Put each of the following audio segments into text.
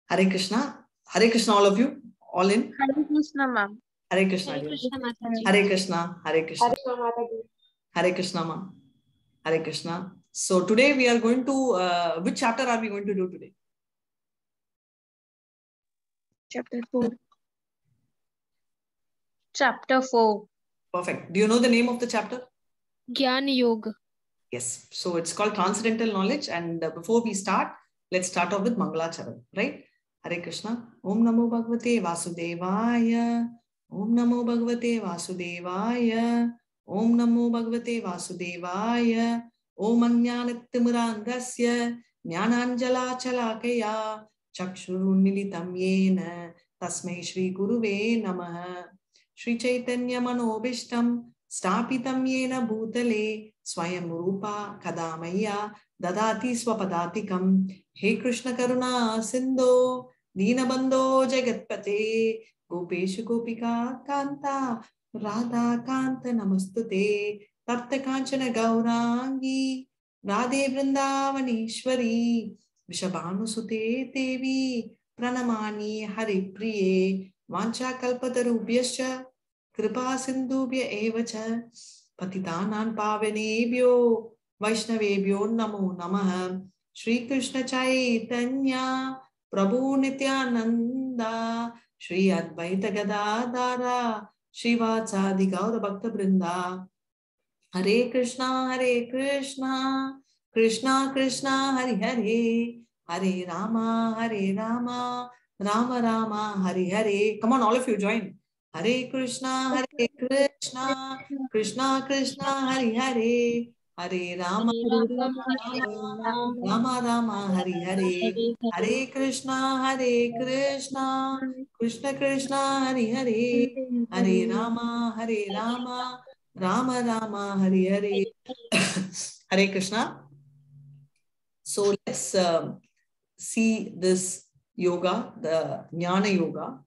Hare Krishna. Hare Krishna, all of you. All in? Hare Krishna, ma'am. Hare Krishna. Hare Krishna, Mataji. Hare Krishna. Hare Krishna. Mataji. Hare Krishna, ma. Hare Krishna. So today we are going to, which chapter are we going to do today? Chapter 4. Chapter 4. Perfect. Do you know the name of the chapter? Jnana Yoga. Yes. So it's called Transcendental Knowledge. And before we start, let's start off with Mangalacharan, right? Hare Krishna. Om Namo Bhagavate Vasudevaya. Om Namo Bhagavate Vasudevaya. Om Namo Bhagavate Vasudevaya. Om Ajnanatimirandasya Jnananjala Chalakaya Chakshurunmilitam Yena Tasmai Shri Guruve Namaha. Shri Chaitanya Manobishtam Stapitam Yena Bhutale Swayam Rupa Kadamaya Dadati Swapadatikam. He Krishna Karuna Sindho Dinabandho Jagatpate Gopeshu Gopika Kanta Radha Kanta Namastute Tapta Kanchana Gaurangi Radhe Vrindavanishwari Vishabhanu Sute Devi Pranamani Hari Priye Vancha Kalpatarubhyascha Kripa Sindhubhya Evacha Patitanan Pavanebhyo Vaishnavebhyo Namo Namaha. Shri Krishna Chaitanya Prabhu Nityananda Shri Advaita Gadadara Shri Vatsadi Gaura Bhakta Brinda. Hare Krishna Krishna Krishna Hare Hare Hare Rama Rama Rama Hare Hare. Come on, all of you join. Hare Krishna Krishna Krishna Hare Hare Hare Rama Rama Hare Hare. Hare Krishna Krishna Krishna Hare Hare Hare Rama Rama Rama Hare Hare. Hare Krishna. So let's see this yoga, the Jnana Yoga,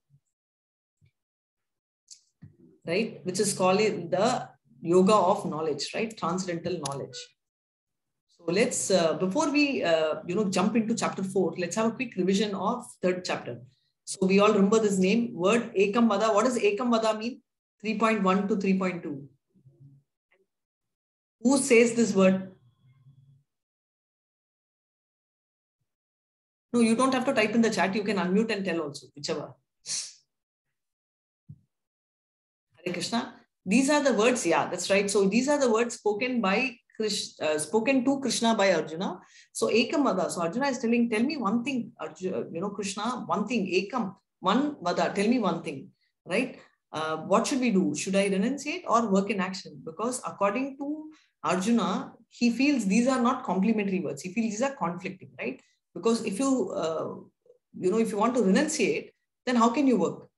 right? Which is called the yoga of knowledge, right? Transcendental knowledge. So let's, before we, jump into chapter 4, let's have a quick revision of third chapter. So we all remember this name, word Ekam Vada. What does Ekam Vada mean? 3.1 to 3.2. Who says this word? No, you don't have to type in the chat. You can unmute and tell also, whichever. Hare Krishna. These are the words. Yeah, that's right. So these are the words spoken by spoken to Krishna by Arjuna. So Ekam Vada. So Arjuna is telling, tell me one thing, Arjuna, Krishna, one thing, Ekam, one Vada, tell me one thing, right? What should we do? Should I renunciate or work in action? Because according to Arjuna, he feels these are not complementary words. He feels these are conflicting, right? Because if you, if you want to renunciate, then how can you work?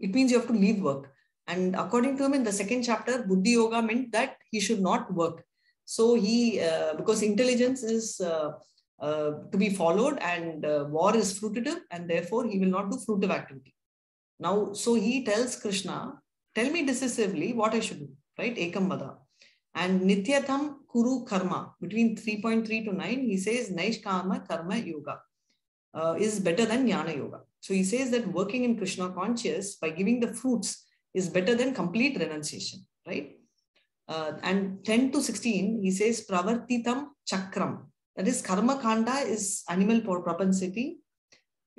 It means you have to leave work. And according to him, in the second chapter, Buddhi Yoga meant that he should not work. So he, because intelligence is to be followed and war is fruitive, and therefore he will not do fruitive activity. Now, so he tells Krishna, tell me decisively what I should do, right? Ekam Vada. And Nityatam Kuru Karma, between 3.3 to 9, he says Naishkama Karma Yoga is better than Jnana Yoga. So he says that working in Krishna conscious by giving the fruits is better than complete renunciation, right? And 10 to 16, he says Pravartitam Chakram. That is, Karma Kanda is animal propensity.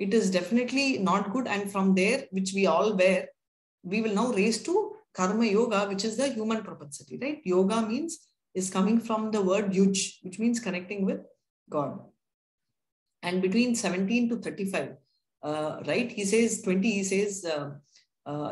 It is definitely not good. And from there, which we all were, we will now raise to Karma Yoga, which is the human propensity, right? Yoga is coming from the word yuj, which means connecting with God. And between 17 to 35, right? He says 20, he says,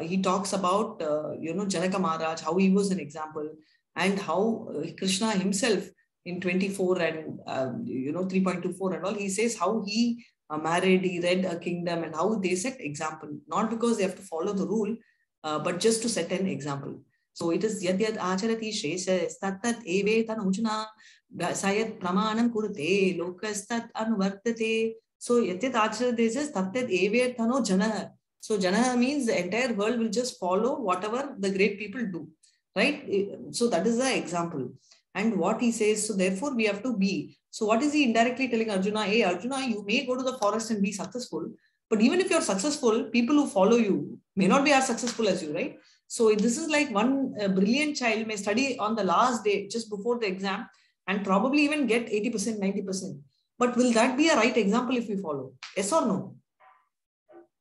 he talks about, Janaka Maharaj, how he was an example, and how Krishna himself in 24 and, 3.24 and all, he says how he married, he led a kingdom, and how they set example, not because they have to follow the rule, but just to set an example. So it is yad yad acharati shesha tat eve tanujna sayat pramanam kurute lokastat anuvartate. So yad yad acharati is tat eve tano jana. So jana means the entire world will just follow whatever the great people do, right? So that is the example. And what he says, so therefore we have to be. So what is he indirectly telling Arjuna? Hey Arjuna, you may go to the forest and be successful, But even if you're successful, people who follow you may not be as successful as you, right? So this is like one brilliant child may study on the last day, just before the exam, and probably even get 80%, 90%. But will that be a right example if we follow? Yes or no?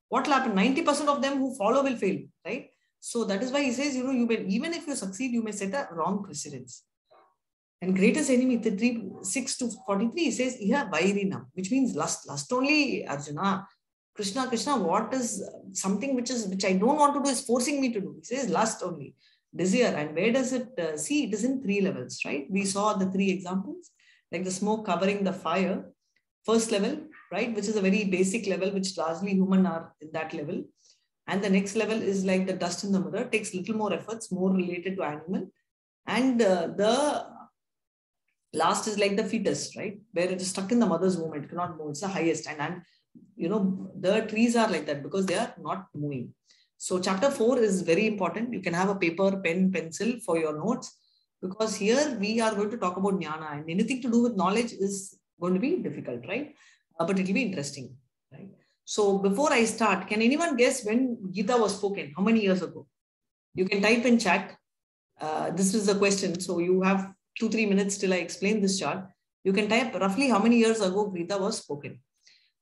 What will happen? 90% of them who follow will fail, right? So that is why he says, you know, you may, even if you succeed, you may set a wrong precedence. And greatest enemy, 6 to 43, he says, yeah, Vairina, which means lust. Lust only, Arjuna. Krishna, what is something which I don't want to do is forcing me to do. He says lust only, desire. And where does it see? It is in 3 levels, right? We saw the 3 examples, like the smoke covering the fire. First level, right, which is a very basic level, which largely human are in that level. And the next level is like the dust in the mirror, takes little more efforts, more related to animal. And the last is like the fetus, right, where it is stuck in the mother's womb, it cannot move. It's the highest. And you know, the trees are like that because they are not moving. So chapter 4 is very important. You can have a paper, pen, pencil for your notes, because here we are going to talk about jnana, and anything to do with knowledge is going to be difficult, right? But it will be interesting, right? So before I start, can anyone guess when Gita was spoken? How many years ago? You can type in chat. This is the question. So you have 2-3 minutes till I explain this chart. You can type roughly how many years ago Gita was spoken,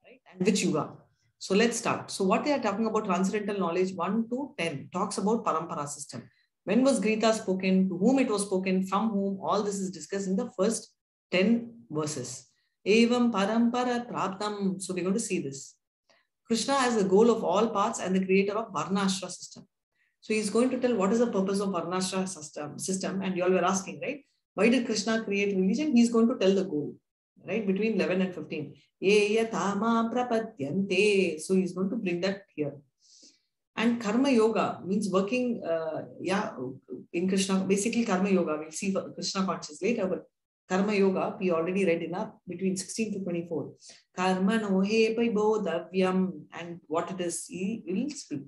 right? And which yuga. So let's start. So what they are talking about, transcendental knowledge 1 to 10 talks about parampara system. When was Gita spoken? To whom it was spoken? From whom? All this is discussed in the first 10 verses. Evam parampara praptam. So we're going to see this. Krishna as the goal of all paths and the creator of Varnashra system. So he's going to tell what is the purpose of Varnashra system. And you all were asking, right? Why did Krishna create religion? He's going to tell the goal, right? Between 11 and 15. So he's going to bring that here. And Karma Yoga means working, in Krishna, basically Karma Yoga. We'll see Krishna conscious later, but Karma Yoga, we already read enough between 16 to 24. Karma no he bodhavyam, and what it is, he will speak.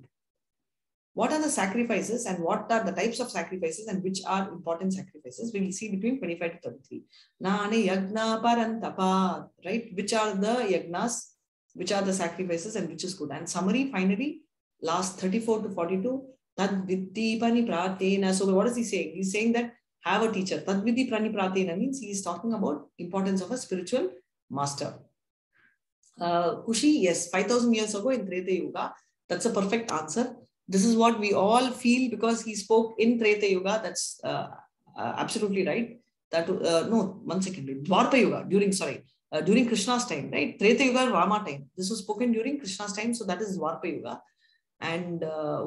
What are the sacrifices and what are the types of sacrifices and which are important sacrifices? We will see between 25 to 33. Nane yagna parantapa, right? Which are the yagnas, which are the sacrifices and which is good. And summary, finally, last 34 to 42. Tad vidhi panipratena. So what is he saying? He's saying that have a teacher. Tad vidhi panipratena means he is talking about importance of a spiritual master. Kushi, yes, 5,000 years ago in Treta Yuga. That's a perfect answer. This is what we all feel because he spoke in Treta Yuga. That's absolutely right. That no, 1 second. Dwarpa Yuga, during Krishna's time, right? Treta Yuga, Rama time. This was spoken during Krishna's time. So that is Dwarpa Yuga. And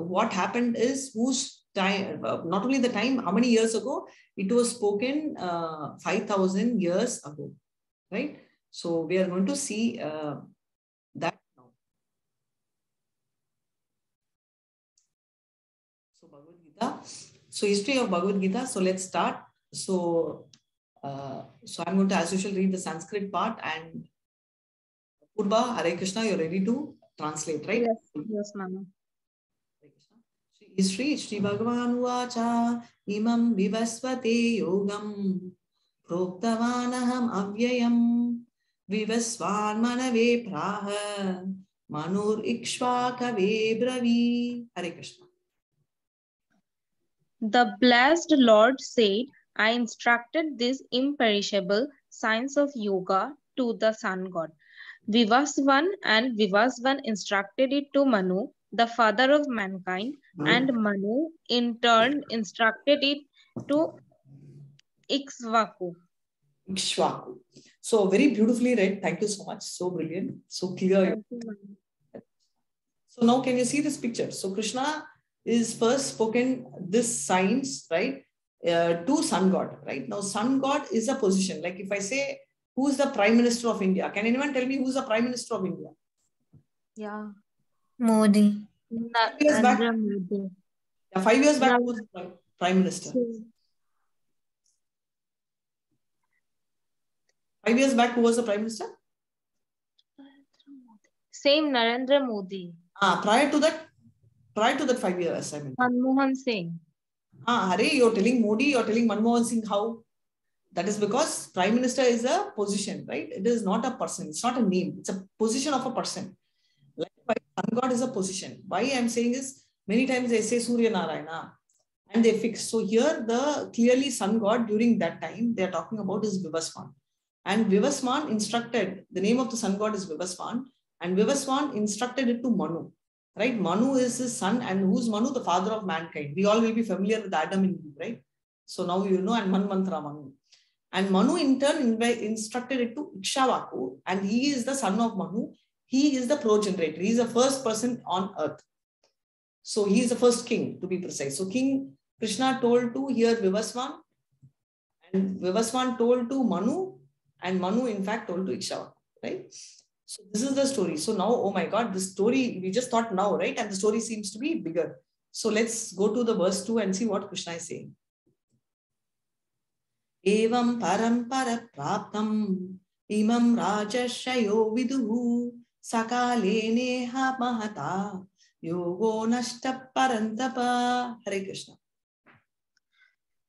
what happened is, whose time, not only the time, how many years ago? It was spoken 5,000 years ago, right? So we are going to see that now. So Bhagavad Gita. So history of Bhagavad Gita. So let's start. So I'm going to, as usual, read the Sanskrit part, and Purva, Hare Krishna, you're ready to translate, right? Yes, Mama. Shri Bhagavan Vacha Imam Vivasvate Yogam Proktavanaham Avyayam Vivasvan Manave Praha Manur Ikshvakave Bravi. Hare Krishna. The blessed Lord said, I instructed this imperishable science of yoga to the sun god Vivasvan, and Vivasvan instructed it to Manu, the father of mankind, and Manu in turn instructed it to Ikshvaku. So very beautifully read. Thank you so much. So brilliant. So clear. So now can you see this picture? So Krishna is first spoken this science, right, to sun god, right? Now sun god is a position. Like if I say, who is the Prime Minister of India? Can anyone tell me who is the Prime Minister of India? Yeah. Modi. 5 years back. Yeah, 5 years back, who was the Prime Minister? 5 years back, who was the Prime Minister? Same Narendra Modi. Prior to that 5 years, I mean. Manmohan Singh. Hare, you're telling Modi, you're telling Manmohan Singh how? That is because Prime Minister is a position, right? It is not a person. It's not a name. It's a position of a person. Likewise, sun god is a position. Why I'm saying is, many times they say Surya Narayana and they fix. So here the clearly sun god during that time they are talking about is Vivaswan. And Vivaswan instructed, the name of the sun god is Vivaswan, and Vivaswan instructed it to Manu. Right? Manu is his son, and who's Manu? The father of mankind. We all will be familiar with Adam and Eve, right? So now you know, and Manmantra Manu. And Manu in turn instructed it to Ikshavaku, and he is the son of Manu. He is the progenitor. He is the first person on earth. So he is the first king, to be precise. So King Krishna told to here Vivaswan, and Vivaswan told to Manu, and Manu in fact told to Ikshavaku, right? So this is the story. So now, oh my God, this story, we just thought now, right? And the story seems to be bigger. So let's go to the verse 2 and see what Krishna is saying. Evam parampara praptam imam rajashayo viduhu sakale neha mahata yogo nashta parantapa. Hare Krishna.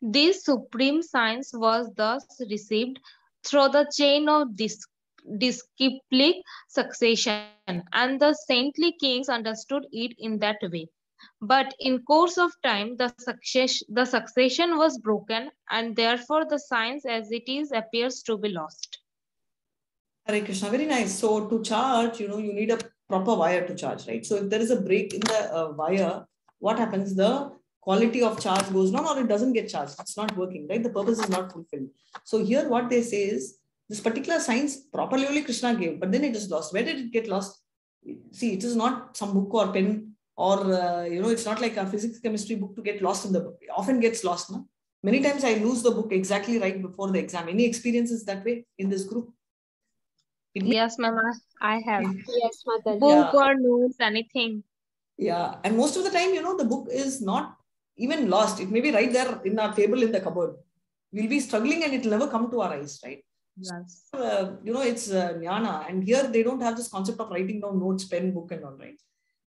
This supreme science was thus received through the chain of disciplic succession, and the saintly kings understood it in that way. But in course of time, the succession was broken, and therefore the science as it is appears to be lost. Hare Krishna, very nice. So to charge, you need a proper wire to charge, right? So if there is a break in the wire, what happens? The quality of charge goes down, or it doesn't get charged. It's not working, right? The purpose is not fulfilled. So here what they say is, this particular science properly only Krishna gave, but then it is lost. Where did it get lost? See, it is not some book or pen, or it's not like a physics chemistry book to get lost in the book. It often gets lost. No? Many times I lose the book exactly right before the exam. Any experiences that way in this group? Yes, Mama, I have. Yes, Mataji. Book or notes, anything. Yeah, and most of the time, the book is not even lost. It may be right there in our table in the cupboard. We'll be struggling and it will never come to our eyes, right? Yes. It's Jnana, and here they don't have this concept of writing down notes, pen, book, and all, right?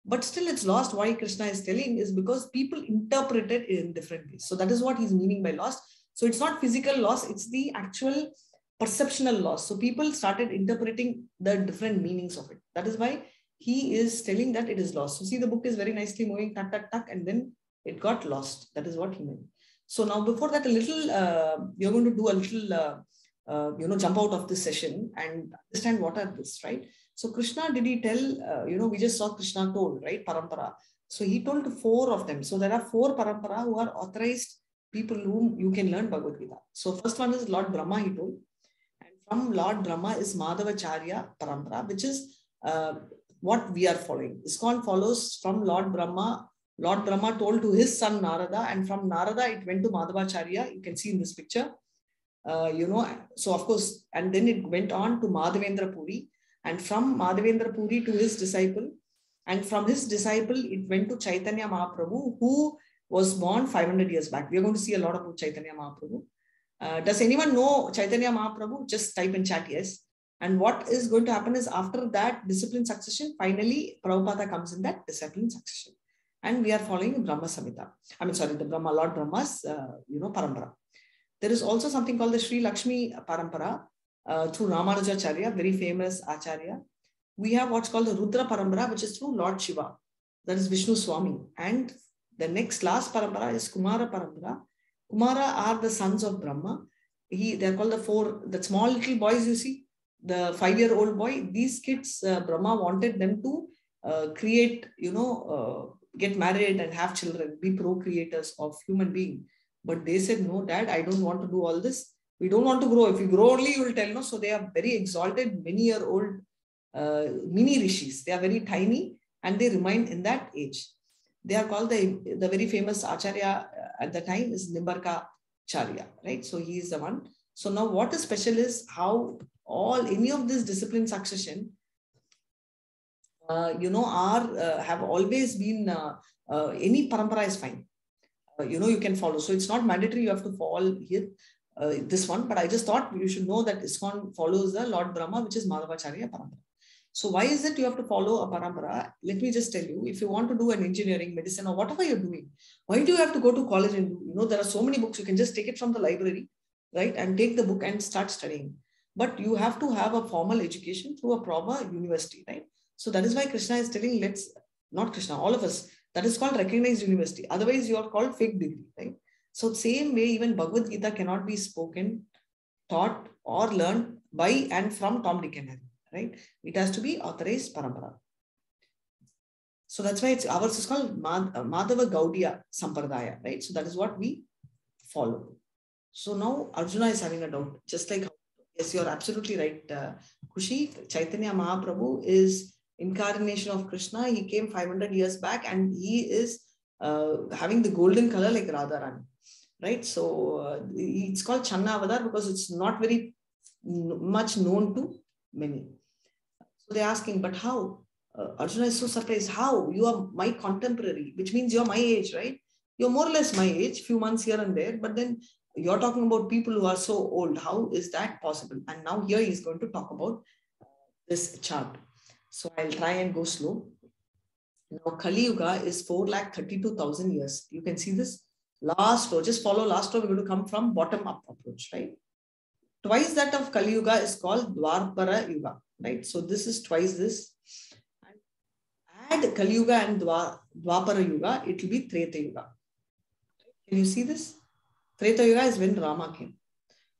But still, it's lost. Why Krishna is telling is because people interpret it in different ways. So that is what he's meaning by lost. So it's not physical loss; it's the actual perceptional loss. So people started interpreting the different meanings of it. That is why he is telling that it is lost. So see, the book is very nicely moving, tuck, tuck, tuck, and then it got lost. That is what he meant. So now, before that, a little, we are going to do a little, jump out of this session and understand what are this, right? So Krishna, did he tell, we just saw Krishna told, right? Parampara. So he told 4 of them. So there are 4 parampara who are authorized people whom you can learn Bhagavad Gita. So first one is Lord Brahma, he told. And from Lord Brahma is Madhavacharya parampara, which is what we are following. ISKCON follows from Lord Brahma. Lord Brahma told to his son Narada, and from Narada it went to Madhavacharya. You can see in this picture. So of course, and then it went on to Madhavendra Puri, and from Madhavendra Puri to his disciple, and from his disciple it went to Chaitanya Mahaprabhu, who was born 500 years back. We are going to see a lot about Chaitanya Mahaprabhu. Does anyone know Chaitanya Mahaprabhu? Just type in chat yes. And what is going to happen is, after that discipline succession, finally Prabhupada comes in that discipline succession, and we are following Brahma Samhita. The Brahma, Lord Brahma's parampara. There is also something called the Sri Lakshmi Parampara through Ramanujacharya, very famous Acharya. We have what's called the Rudra Parampara, which is through Lord Shiva, that is Vishnu Swami. And the next last Parampara is Kumara Parampara. Kumara are the sons of Brahma. They are called the 4, the small little boys you see, the 5-year-old boy. These kids, Brahma wanted them to create, get married and have children, be procreators of human being. But they said, no, Dad, I don't want to do all this. We don't want to grow. If you grow only, you will tell. No. So they are very exalted, many-year-old mini rishis. They are very tiny and they remain in that age. They are called the very famous Acharya at the time is Nimbarka Charya, right? So he is the one. So now what is special is how any of this discipline succession, have always been, any parampara is fine. You can follow. So it's not mandatory you have to follow here, this one, but I just thought you should know that ISKCON follows the Lord Brahma, which is Madhavacharya parampara. So why is it you have to follow a parampara? Let me just tell you, if you want to do an engineering, medicine, or whatever you're doing, why do you have to go to college and do, there are so many books, you can just take it from the library, right? And take the book and start studying. But you have to have a formal education through a proper university, right? So that is why Krishna is telling, not Krishna, all of us, that is called recognized university. Otherwise, you are called fake degree, right? So same way, even Bhagavad Gita cannot be spoken, taught, or learned by and from Tom, Dick, and Harry, right? It has to be authorized parampara. So that's why ours is called Madhava Gaudiya Sampradaya, right? So that is what we follow. So now Arjuna is having a doubt, just like, yes, you're absolutely right, Kushi. Chaitanya Mahaprabhu is incarnation of Krishna. He came 500 years back and he is having the golden color like Radharani, right? So it's called Channa Avadar because it's not very much known to many. So they're asking, but how? Arjuna is so surprised. How? You are my contemporary, which means you're my age, right? You're more or less my age, few months here and there, but then you're talking about people who are so old. How is that possible? And now here he's going to talk about this chart. So I'll try and go slow. Now Kali Yuga is 4,32,000 years. You can see this last row. Just follow last row. We're going to come from bottom up approach, right? Twice that of Kali Yuga is called Dwarpara Yuga, right? So this is twice this. Add Kali Yuga and Dwapara Yuga, it will be Treta Yuga. Can you see this? Treta Yuga is when Rama came.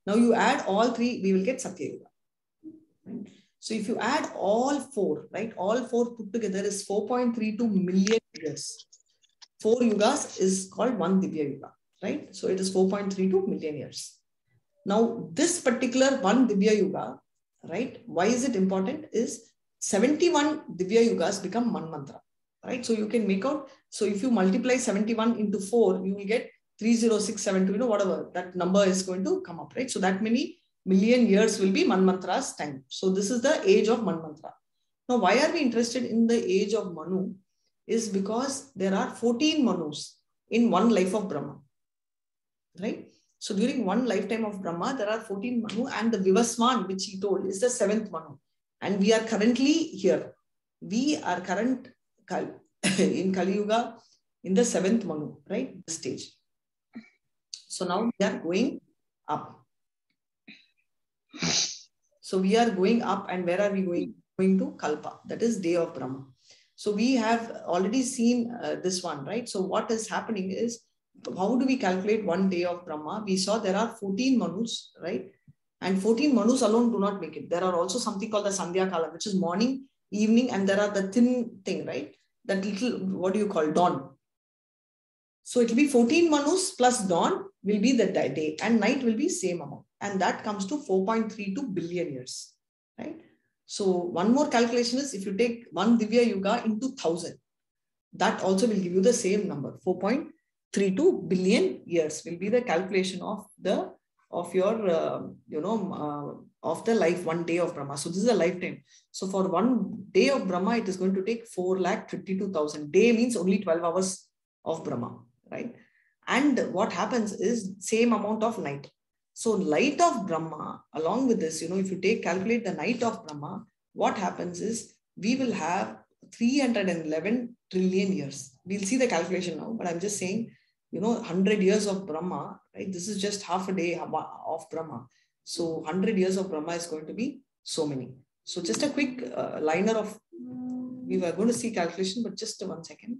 Now you add all three, we will get Satya Yuga. Right? So if you add all four, right? All four put together is 4.32 million years. 4 yugas is called one Divya Yuga, right? So it is 4.32 million years. Now this particular one Divya Yuga, right? Why is it important? Is 71 Divya Yugas become one mantra, right? So you can make out, so if you multiply 71 into 4, you will get 30672, whatever that number is going to come up, right? So that many million years will be Manmantra's time. So this is the age of Manmantra. Now, why are we interested in the age of Manu? Is because there are 14 Manus in one life of Brahma, right? So during one lifetime of Brahma, there are 14 Manu, and the Vivaswan, which he told, is the 7th Manu. And we are currently here. We are in Kali Yuga in the 7th Manu, right? This stage. So now we are going up. So we are going up, and where are we going? Going to Kalpa, that is day of Brahma. So we have already seen this one, right? So what is happening is, how do we calculate one day of Brahma? We saw there are 14 Manus, right? And 14 Manus alone do not make it. There are also something called the Sandhya Kala, which is morning, evening, and there are the thin thing, right? That little, what do you call, dawn. So it will be 14 Manus plus dawn will be the day, and night will be same amount. And that comes to 4.32 billion years, right? So one more calculation is, if you take one Divya Yuga into 1,000, that also will give you the same number. 4.32 billion years will be the calculation of your of the life, one day of Brahma. So this is a lifetime. So for one day of Brahma, it is going to take 4,32,000. Day means only 12 hours of Brahma, right? And what happens is same amount of night. So light of Brahma, along with this, if you calculate the night of Brahma, what happens is we will have 311 trillion years. We'll see the calculation now, but I'm just saying, 100 years of Brahma, right? This is just half a day of Brahma. So 100 years of Brahma is going to be so many. So just a quick liner of, we were going to see calculation, but just 1 second.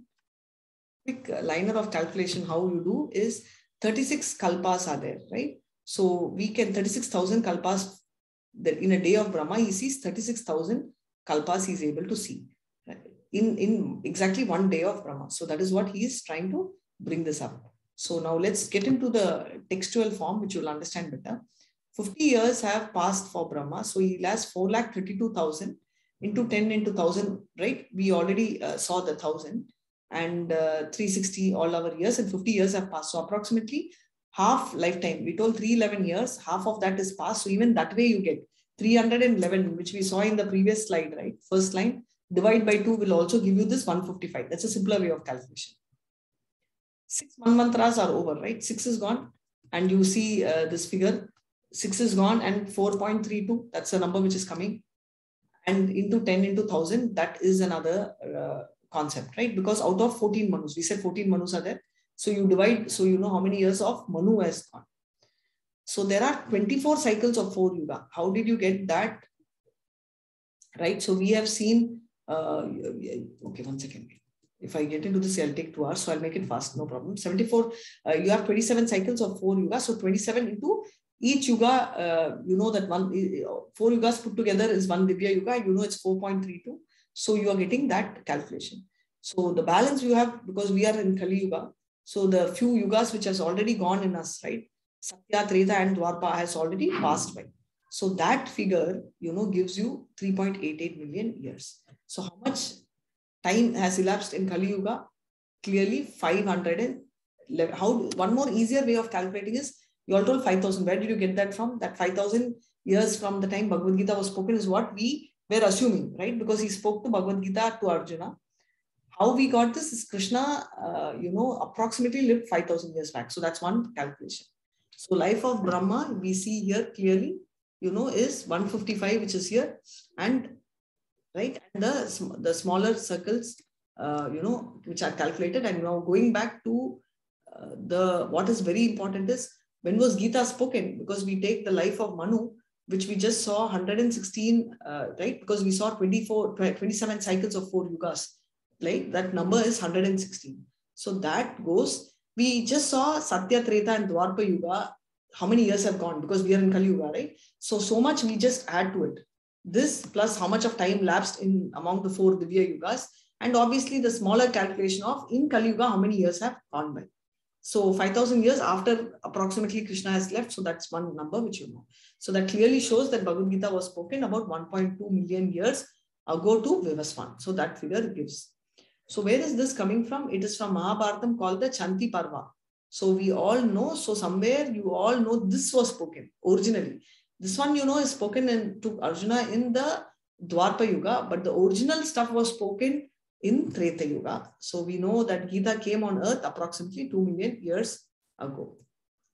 Quick liner of calculation, how you do is 36 kalpas are there, right? So we can 36,000 kalpas, that in a day of Brahma, he sees 36,000 kalpas he is able to see, right? In exactly one day of Brahma. So that is what he is trying to bring this up. So now let's get into the textual form, which you'll understand better. 50 years have passed for Brahma. So he has 4,32,000 into 10 into 1,000, right? We already saw the 1,000 and 360 all our years, and 50 years have passed. So approximately half lifetime. We told 311 years, half of that is passed. So even that way you get 311, which we saw in the previous slide, right? First line, divide by 2 will also give you this 155. That's a simpler way of calculation. 6 manmantras are over, right? 6 is gone. And you see this figure, 6 is gone and 4.32, that's the number which is coming. And into 10 into 1,000, that is another concept, right? Because out of 14 Manus, we said 14 Manus are there. So you divide, so you know how many years of Manu has gone. So there are 24 cycles of 4 Yuga. How did you get that? Right? So we have seen Okay, 1 second. If I get into this, I'll take 2 hours. So I'll make it fast, no problem. 74, you have 27 cycles of 4 yugas. So 27 into each yuga, you know that 4 yugas put together is 1 Divya yuga. You know it's 4.32. So you are getting that calculation. So the balance you have, because we are in Kali Yuga, so the few yugas which has already gone in us, right? Satya, Treta and Dwarpa has already passed by. So that figure, you know, gives you 3.88 million years. So how much time has elapsed in Kali Yuga? Clearly 511. How, one more easier way of calculating is, you all told 5,000. Where did you get that from? That 5,000 years from the time Bhagavad Gita was spoken is what we were assuming, right? Because he spoke to Bhagavad Gita to Arjuna. How we got this is Krishna, you know, approximately lived 5,000 years back. So that's one calculation. So life of Brahma, we see here clearly, you know, is 155, which is here. And right, and the smaller circles, you know, which are calculated. And now going back to what is very important is, when was Gita spoken? Because we take the life of Manu, which we just saw 116, right? Because we saw 27 cycles of 4 yugas. Like that number is 116. So that goes, we just saw Satya, Treta and Dwarpa Yuga. How many years have gone? Because we are in Kali Yuga, right? So much we just add to it. This plus how much of time lapsed in among the 4 Divya Yugas. And obviously the smaller calculation of in Kali Yuga, how many years have gone by. So 5,000 years after approximately Krishna has left. So that's one number which you know. So that clearly shows that Bhagavad Gita was spoken about 1.2 million years ago to Vivaswan. So that figure gives. So where is this coming from? It is from Mahabharatam called the Chanti Parva. So we all know, so somewhere you all know this was spoken originally. This one, you know, is spoken to Arjuna in the Dwarpa Yuga, but the original stuff was spoken in Treta Yuga. So we know that Gita came on earth approximately 2 million years ago,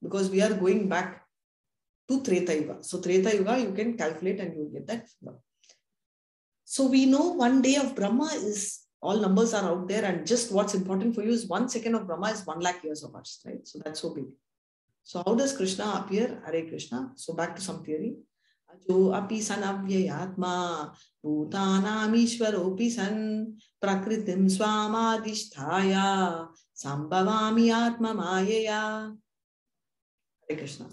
because we are going back to Treta Yuga. So Treta Yuga, you can calculate and you will get that figure. So we know 1 day of Brahma is, all numbers are out there, and just what's important for you is 1 second of Brahma is 1 lakh years of us, right? So that's so big. So how does Krishna appear? Hare Krishna. So back to some theory. Ajo api san avyayatma bhutanam ishwaropi san prakritim swamadhisthaya sambhavami atma mayaya. Hare Krishna.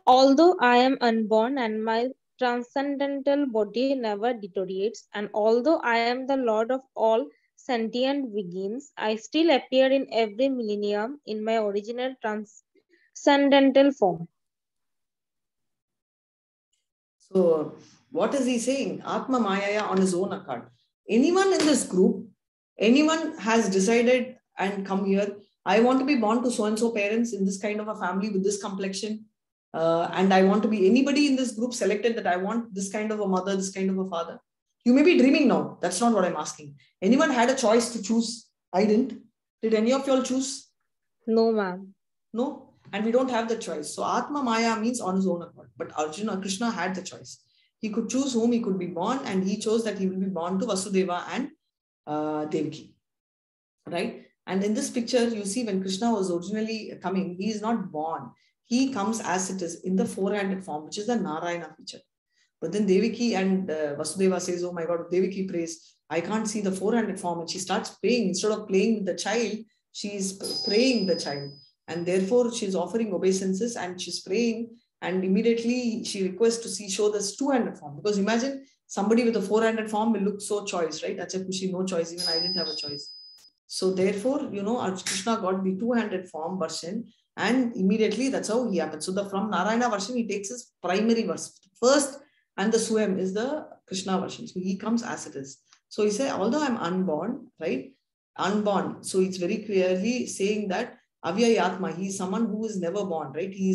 Although I am unborn and my transcendental body never deteriorates, and although I am the Lord of all sentient beings, I still appear in every millennium in my original transcendental form. So what is he saying? Atma Mayaya on his own account. Anyone in this group, anyone has decided and come here, I want to be born to so-and-so parents in this kind of a family with this complexion. And I want to be, anybody in this group selected that I want this kind of a mother, this kind of a father. You may be dreaming now. That's not what I'm asking. Anyone had a choice to choose? I didn't. Did any of y'all choose? No, ma'am. No. And we don't have the choice. So Atma Maya means on his own accord. But Arjuna, Krishna had the choice. He could choose whom he could be born, and he chose that he will be born to Vasudeva and Devaki. Right? And in this picture, you see when Krishna was originally coming, he is not born. He comes as it is in the four-handed form, which is the Narayana feature. But then Devaki and Vasudeva says, oh my God, Devaki prays, I can't see the four-handed form. And she starts praying. Instead of playing with the child, she is praying the child. And therefore, she's offering obeisances and she's praying. And immediately she requests to show this two-handed form. Because imagine somebody with a four-handed form will look so choice, right? Acha Kushi, no choice. Even I didn't have a choice. So therefore, you know, Krishna got the two-handed form version. And immediately that's how he happened. So from Narayana version, he takes his primary verse first, and the Swam is the Krishna version. So he comes as it is. So he said, although I'm unborn, right? Unborn. So it's very clearly saying that Avyayatma, he is someone who is never born, right? He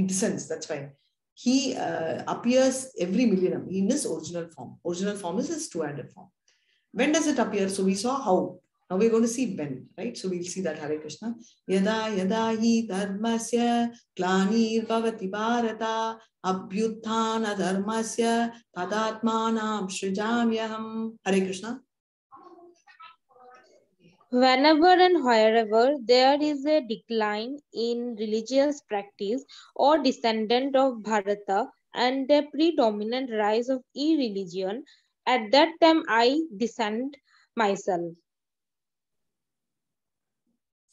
descends, that's why. He appears every millennium in his original form. Original form is his two-handed form. When does it appear? So we saw how. Now we're going to see when, right? So we'll see that. Hare Krishna. Yada yada hi dharmasya glanir bhavati bharata abhyuthana dharmasya tadatmanam srijamyaham. Hare Krishna. Whenever and wherever there is a decline in religious practice or descendant of Bharata and the predominant rise of e-religion. At that time, I dissent myself.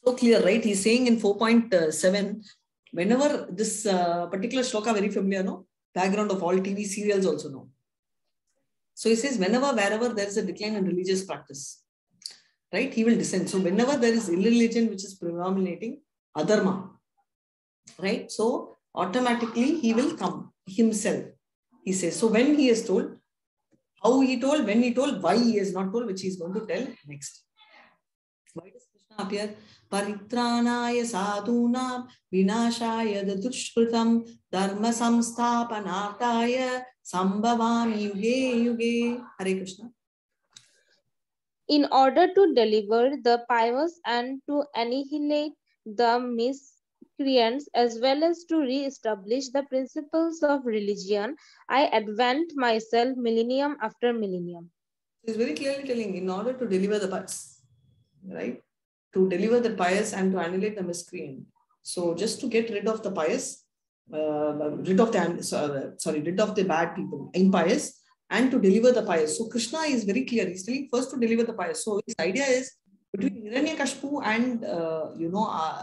So clear, right? He's saying in 4.7, whenever this particular shloka very familiar, no? Background of all TV serials also know. So he says, wherever there is a decline in religious practice, right, he will descend. So whenever there is irreligion which is predominating, adharma, right? So automatically he will come himself. He says, so when he is told, how he told, when he told, why he is not told, which he is going to tell next. Why does Krishna appear? Paritranaya sadhunam vinashaya dushkritam dharma samsthapanarthaya sambhavami yuge yuge. Hare Krishna. In order to deliver the pious and to annihilate the miscreants as well as to re-establish the principles of religion, I advent myself millennium after millennium. He's very clearly telling, in order to deliver the pious, right? To deliver the pious and to annihilate the miscreant. So just to get rid of the pious, rid of the bad people, impious, and to deliver the pious. So Krishna is very clear. He's telling first to deliver the pious. So his idea is between Hiranyakashipu and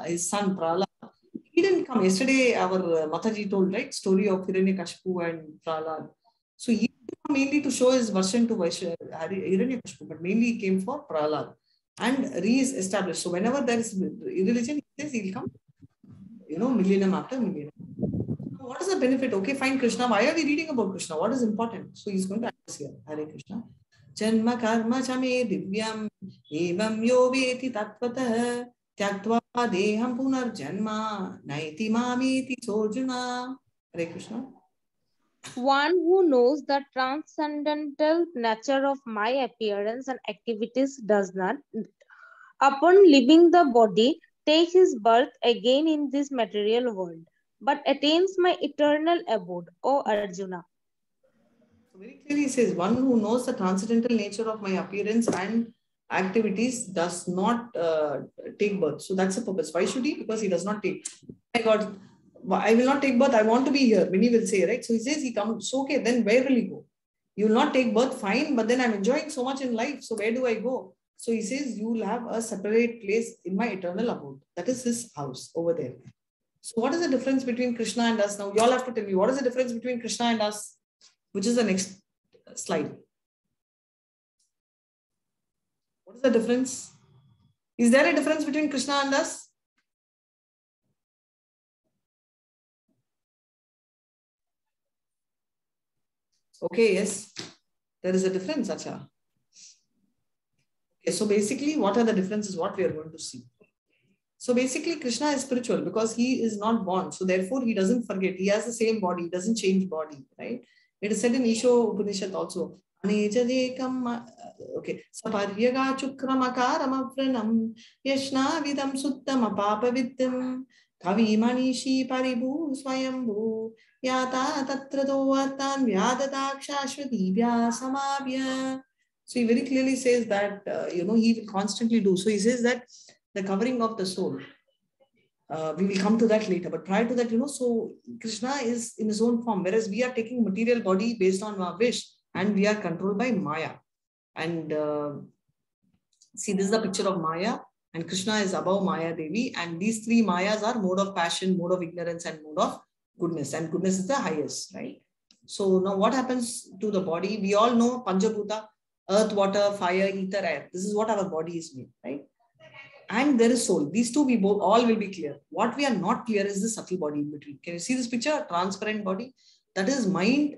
his son Prahlad. He didn't come. Yesterday, our Mataji told, right, story of Hiranyakashipu and Prahlad. So he didn't come mainly to show his version to Hiranyakashipu, but mainly he came for Prahlad and re-establish. So whenever there is irreligion, he says he'll come, millennium after millennium. So what is the benefit? Okay, fine, Krishna. Why are we reading about Krishna? What is important? So he's going to address here. Hare Krishna. Janma karma chame divyam evam yo veti tatvatah tyaktva deham punar janma naiti mamiti sojuna. Hare Krishna. One who knows the transcendental nature of my appearance and activities does not, upon leaving the body, take his birth again in this material world, but attains my eternal abode, O Arjuna. So very clearly he says, one who knows the transcendental nature of my appearance and activities does not take birth. So that's the purpose. Why should he? Because he does not take. My God, I will not take birth. I want to be here. Many will say, right? So he says he comes. So okay, then where will he go? You will not take birth, fine, but then I'm enjoying so much in life. So where do I go? So he says, you will have a separate place in my eternal abode. That is his house over there. So what is the difference between Krishna and us? Now you all have to tell me, what is the difference between Krishna and us? Which is the next slide. What is the difference? Is there a difference between Krishna and us? Okay, yes. There is a difference, Acha. Okay, so basically, what are the differences? What we are going to see. So basically, Krishna is spiritual because he is not born. So therefore, he doesn't forget. He has the same body. He doesn't change body, right? It is said in Isho Upanishad also. Okay. Saparyaga chukramakaram avranam yashna vidam suttam apapaviddam kavi manishi paribu swayambhu yata tatrato vatan vyadadakshashvatibhya samabhya. So he very clearly says that, he will constantly do. So he says that the covering of the soul. We will come to that later. But prior to that, so Krishna is in his own form, whereas we are taking material body based on our wish and we are controlled by Maya. And see, this is the picture of Maya and Krishna is above Maya Devi. And these three Mayas are mode of passion, mode of ignorance and mode of goodness. And goodness is the highest, right? So now what happens to the body? We all know Panchabhuta, earth, water, fire, ether, air. This is what our body is made, right? And there is soul. These two, we both all will be clear. What we are not clear is the subtle body in between. Can you see this picture? A transparent body. That is mind,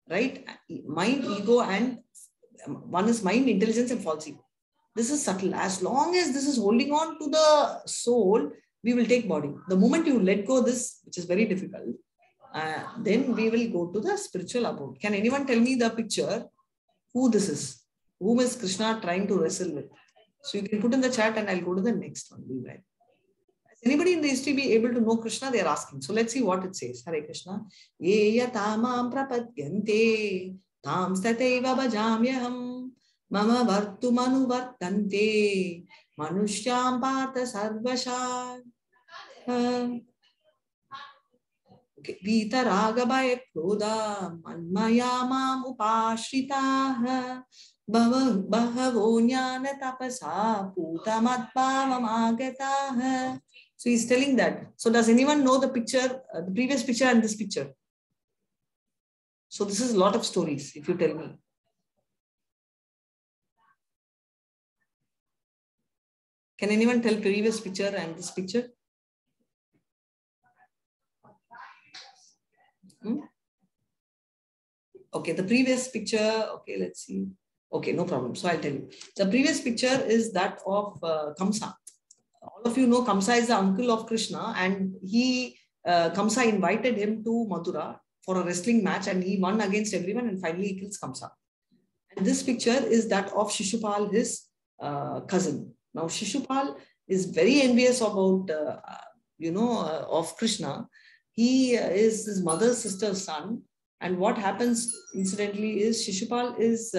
right? Mind, ego, and one is mind, intelligence, and false ego. This is subtle. As long as this is holding on to the soul, we will take body. The moment you let go this, which is very difficult, then we will go to the spiritual abode. Can anyone tell me the picture? Who this is? Whom is Krishna trying to wrestle with? So you can put in the chat and I'll go to the next one. Be right. Is anybody in the history be able to know Krishna? They are asking. So let's see what it says. Hare Krishna. Ye yatamam prapadyante tam stateva bhajamyaham mama vartumanu vartante manushyam partha sarvasha. Okay. Vitaragabhaya krodha manmayamam upashritaha bahavo jnana tapasa putamatpavamagataha. So he's telling that. So does anyone know the picture, the previous picture and this picture? So this is a lot of stories, if you tell me. Can anyone tell previous picture and this picture? Okay, the previous picture, okay, let's see. Okay, no problem. So I'll tell you. The previous picture is that of Kamsa. All of you know Kamsa is the uncle of Krishna, and Kamsa invited him to Mathura for a wrestling match, and he won against everyone, and finally he kills Kamsa. And this picture is that of Shishupal, his cousin. Now Shishupal is very envious about, of Krishna. He is his mother's sister's son. And what happens incidentally is Shishupal is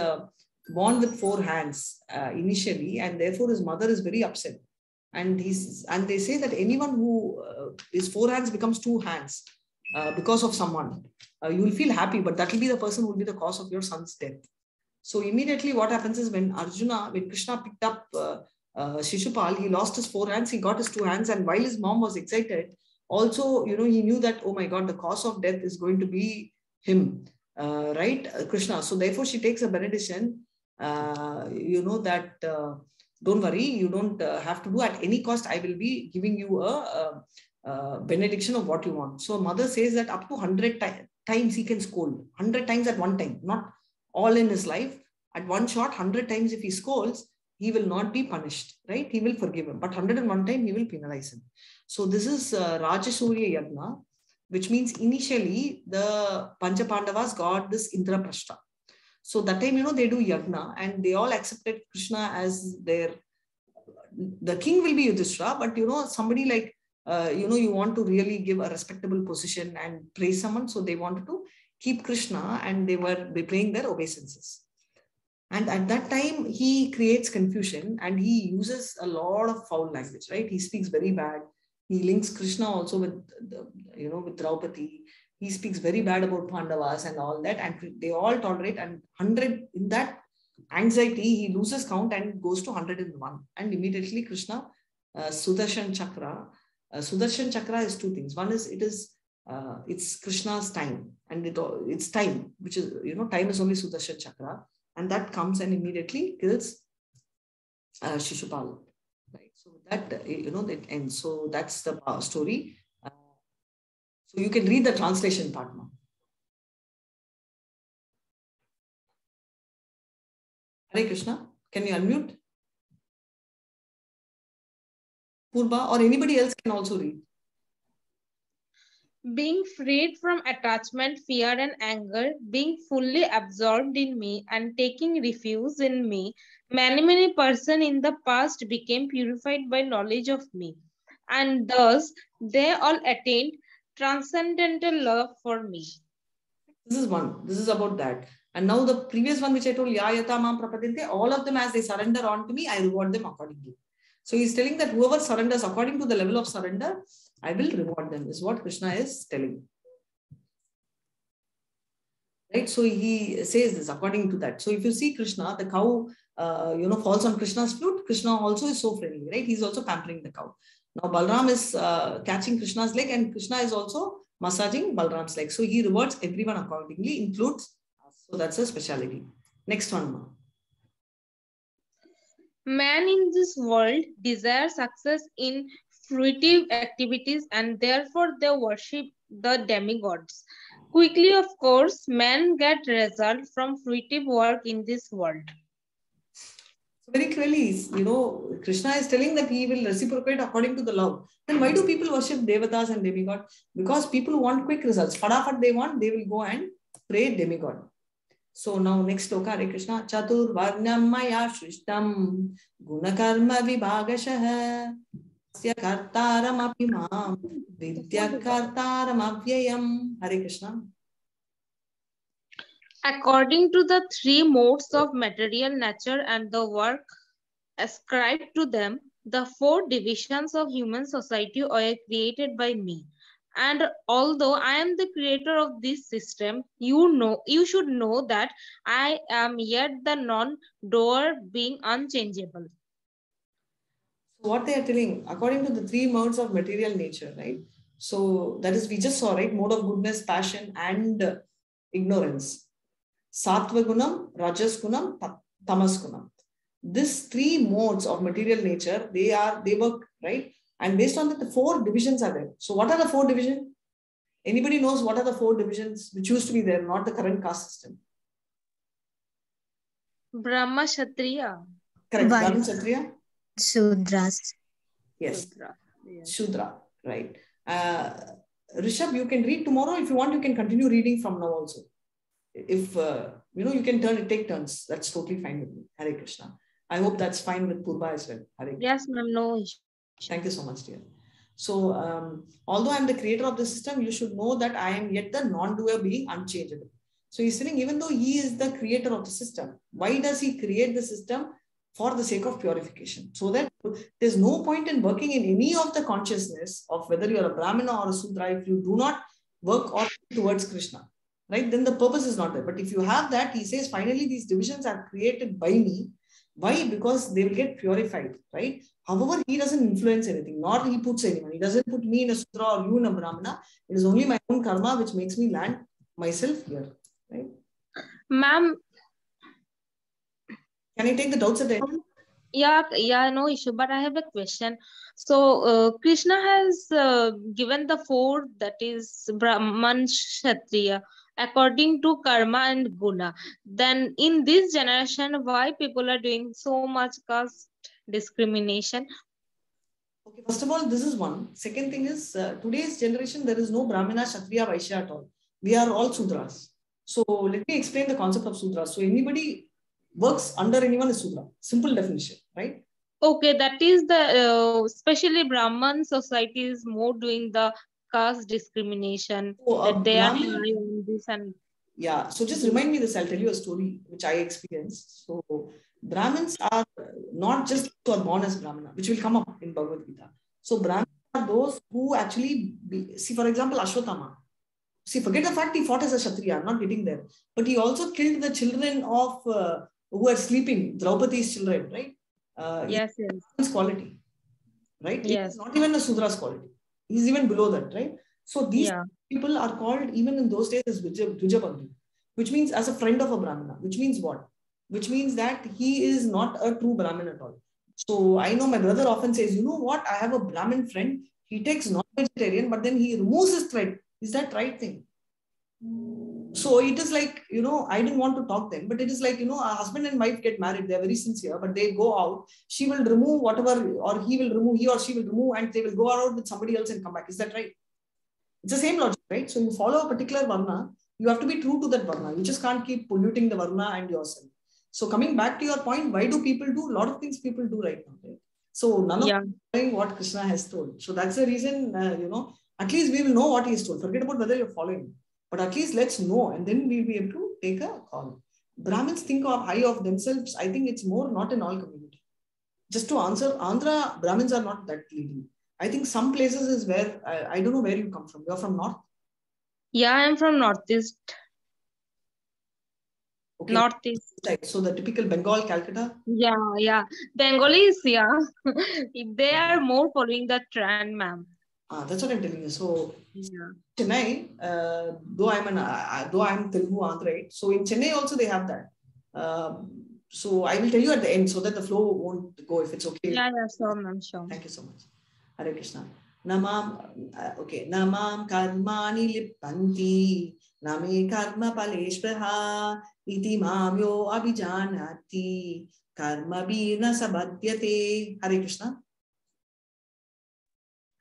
born with 4 hands initially, and therefore his mother is very upset. And they say that anyone who his 4 hands becomes 2 hands because of someone, you will feel happy, but that will be the person who will be the cause of your son's death. So immediately what happens is when Krishna picked up Shishupal, he lost his 4 hands, he got his 2 hands, and while his mom was excited, also, he knew that, oh my God, the cause of death is going to be him, Krishna. So therefore she takes a benediction, that don't worry, you don't have to do at any cost. I will be giving you a benediction of what you want. So mother says that up to 100 times he can scold, 100 times at one time, not all in his life. At one shot, 100 times if he scolds, he will not be punished, right? He will forgive him. But 101 times he will penalize him. So this is Rajasurya Yagna, which means initially the Pancha Pandavas got this Indraprashta. So that time, they do Yagna, and they all accepted Krishna as the king will be Yudhishthira, but somebody like, you want to really give a respectable position and praise someone. So they wanted to keep Krishna, and they were paying their obeisances. And at that time, he creates confusion, and he uses a lot of foul language, right? He speaks very bad. He links Krishna also with, with Draupadi. He speaks very bad about Pandavas and all that, and they all tolerate. And 100, in that anxiety, he loses count and goes to 101. And immediately Krishna, Sudarshan Chakra. Sudarshan Chakra is 2 things. One is it's Krishna's time, and it's time, which is, time is only Sudarshan Chakra, and that comes and immediately kills Shishupal. Right. So that, that ends. So that's the story. So you can read the translation part now. Hare Krishna. Can you unmute? Purba or anybody else can also read. Being freed from attachment, fear, and anger, being fully absorbed in me and taking refuge in me, many persons in the past became purified by knowledge of me, and thus they all attained transcendental love for me. This is one. This is about that. And now the previous one which I told, Yayata Mam Prapadinte, all of them as they surrender on to me, I reward them accordingly. So he's telling that whoever surrenders according to the level of surrender, I will reward them, is what Krishna is telling. Right? So he says this according to that. So if you see Krishna, the cow, falls on Krishna's flute, Krishna also is so friendly, right? He's also pampering the cow. Now Balram is catching Krishna's leg, and Krishna is also massaging Balram's leg. So he rewards everyone accordingly, includes us. So that's a speciality. Next one, Ma. Man in this world desires success in fruitive activities, and therefore they worship the demigods. Quickly, of course, men get result from fruitive work in this world. So very clearly, Krishna is telling that he will reciprocate according to the love. Then why do people worship devatas and demigod? Because people want quick results. Fadafat they want, they will go and pray demigod. So now next sloka, Hare Krishna. Chatur varnam maya shrishtam gunakarma vibhagashah asya kartaram apimam vidya kartaram avyayam. Hare Krishna. According to the 3 modes of material nature and the work ascribed to them, the 4 divisions of human society are created by me. And although I am the creator of this system, you should know that I am yet the non-doer being unchangeable. So what they are telling, according to the three modes of material nature, right? So that is, we just saw, right? Mode of goodness, passion, and ignorance. Sattva gunam, rajas gunam, tamas gunam. These three modes of material nature, they work, right? And based on that, the four divisions are there. So what are the four divisions? Anybody knows what are the four divisions which used to be there, not the current caste system? Brahma, Kshatriya. Correct. Brahmin, Kshatriya? Sudras. Yes. Shudra. Yes. Shudra, right. Rishabh, you can read tomorrow. If you want, you can continue reading from now also. If, you can take turns. That's totally fine with me. Hare Krishna. I hope that's fine with Purva as well. Hare Krishna. Yes, ma'am, no issue. Thank you so much, dear. So, although I'm the creator of the system, you should know that I am yet the non-doer being unchangeable. So he's saying, even though he is the creator of the system, why does he create the system? For the sake of purification. So that there's no point in working in any of the consciousness of whether you're a Brahmana or a Sudra if you do not work or towards Krishna, right? Then the purpose is not there. But if you have that, he says, finally, these divisions are created by me. Why? Because they will get purified, right? However, he doesn't influence anything, nor he puts anyone. He doesn't put me in a Sudra or you in a Brahmana. It is only my own karma which makes me land myself here, right? Ma'am. Can I take the doubts at the end? Yeah, no issue. But I have a question. So Krishna has given the four, that is Brahman, Kshatriya, according to karma and guna. Then in this generation, why people are doing so much caste discrimination? Okay, first of all, this is one. Second thing is, today's generation, there is no Brahmana, Kshatriya, Vaishya at all. We are all Sudras. So let me explain the concept of Sudras. So anybody works under anyone is Sudra. Simple definition, right? Okay, that is the, especially Brahman society is more doing the caste discrimination. So, that they Brahmin, are high on this and... Yeah, so just remind me this. I'll tell you a story which I experienced. So Brahmins are not just who are born as Brahmana, which will come up in Bhagavad Gita. So Brahmins are those who actually, see, for example, Ashwatthama. See, forget the fact he fought as a Kshatriya. I'm not getting there. But he also killed the children of who are sleeping, Draupadi's children, right? Yes. Quality, right? Yes. It's not even a Sudra's quality. He's even below that, right? So these people are called, even in those days, as Dvijabandhu, which means as a friend of a Brahmana. Which means what? Which means that he is not a true Brahmin at all. So I know my brother often says, you know what? I have a Brahmin friend. He takes non-vegetarian, but then he removes his thread. Is that right thing? So it is like, I didn't want to talk then, but it is like, a husband and wife get married. They're very sincere, but they go out. She will remove whatever, or he or she will remove, and they will go out with somebody else and come back. Is that right? It's the same logic, right? So you follow a particular varna, you have to be true to that varna. You just can't keep polluting the varna and yourself. So coming back to your point, why do people do? A lot of things people do right now, right? So none of them following what Krishna has told. So that's the reason, at least we will know what he has told. Forget about whether you're following. But at least let's know, and then we'll be able to take a call. Brahmins think high of themselves. I think it's more not in all community. Just to answer, Andhra, Brahmins are not that leading. I think some places is where, I don't know where you come from. You're from North? Yeah, I'm from Northeast. Okay. Northeast. So the typical Bengal, Calcutta? Yeah. Bengalis, they are more following the trend, ma'am. That's what I'm telling you. So Chennai, though I'm Telugu Andhra, so in Chennai also they have that. So I will tell you at the end so that the flow won't go, if it's okay. Yeah, sure, ma'am, sure. Thank you so much. Hare Krishna. Namam karmani lippanti, name karma paleshpraha, iti mamyo abhijanati, karma birna sabhadyate. Hare Krishna.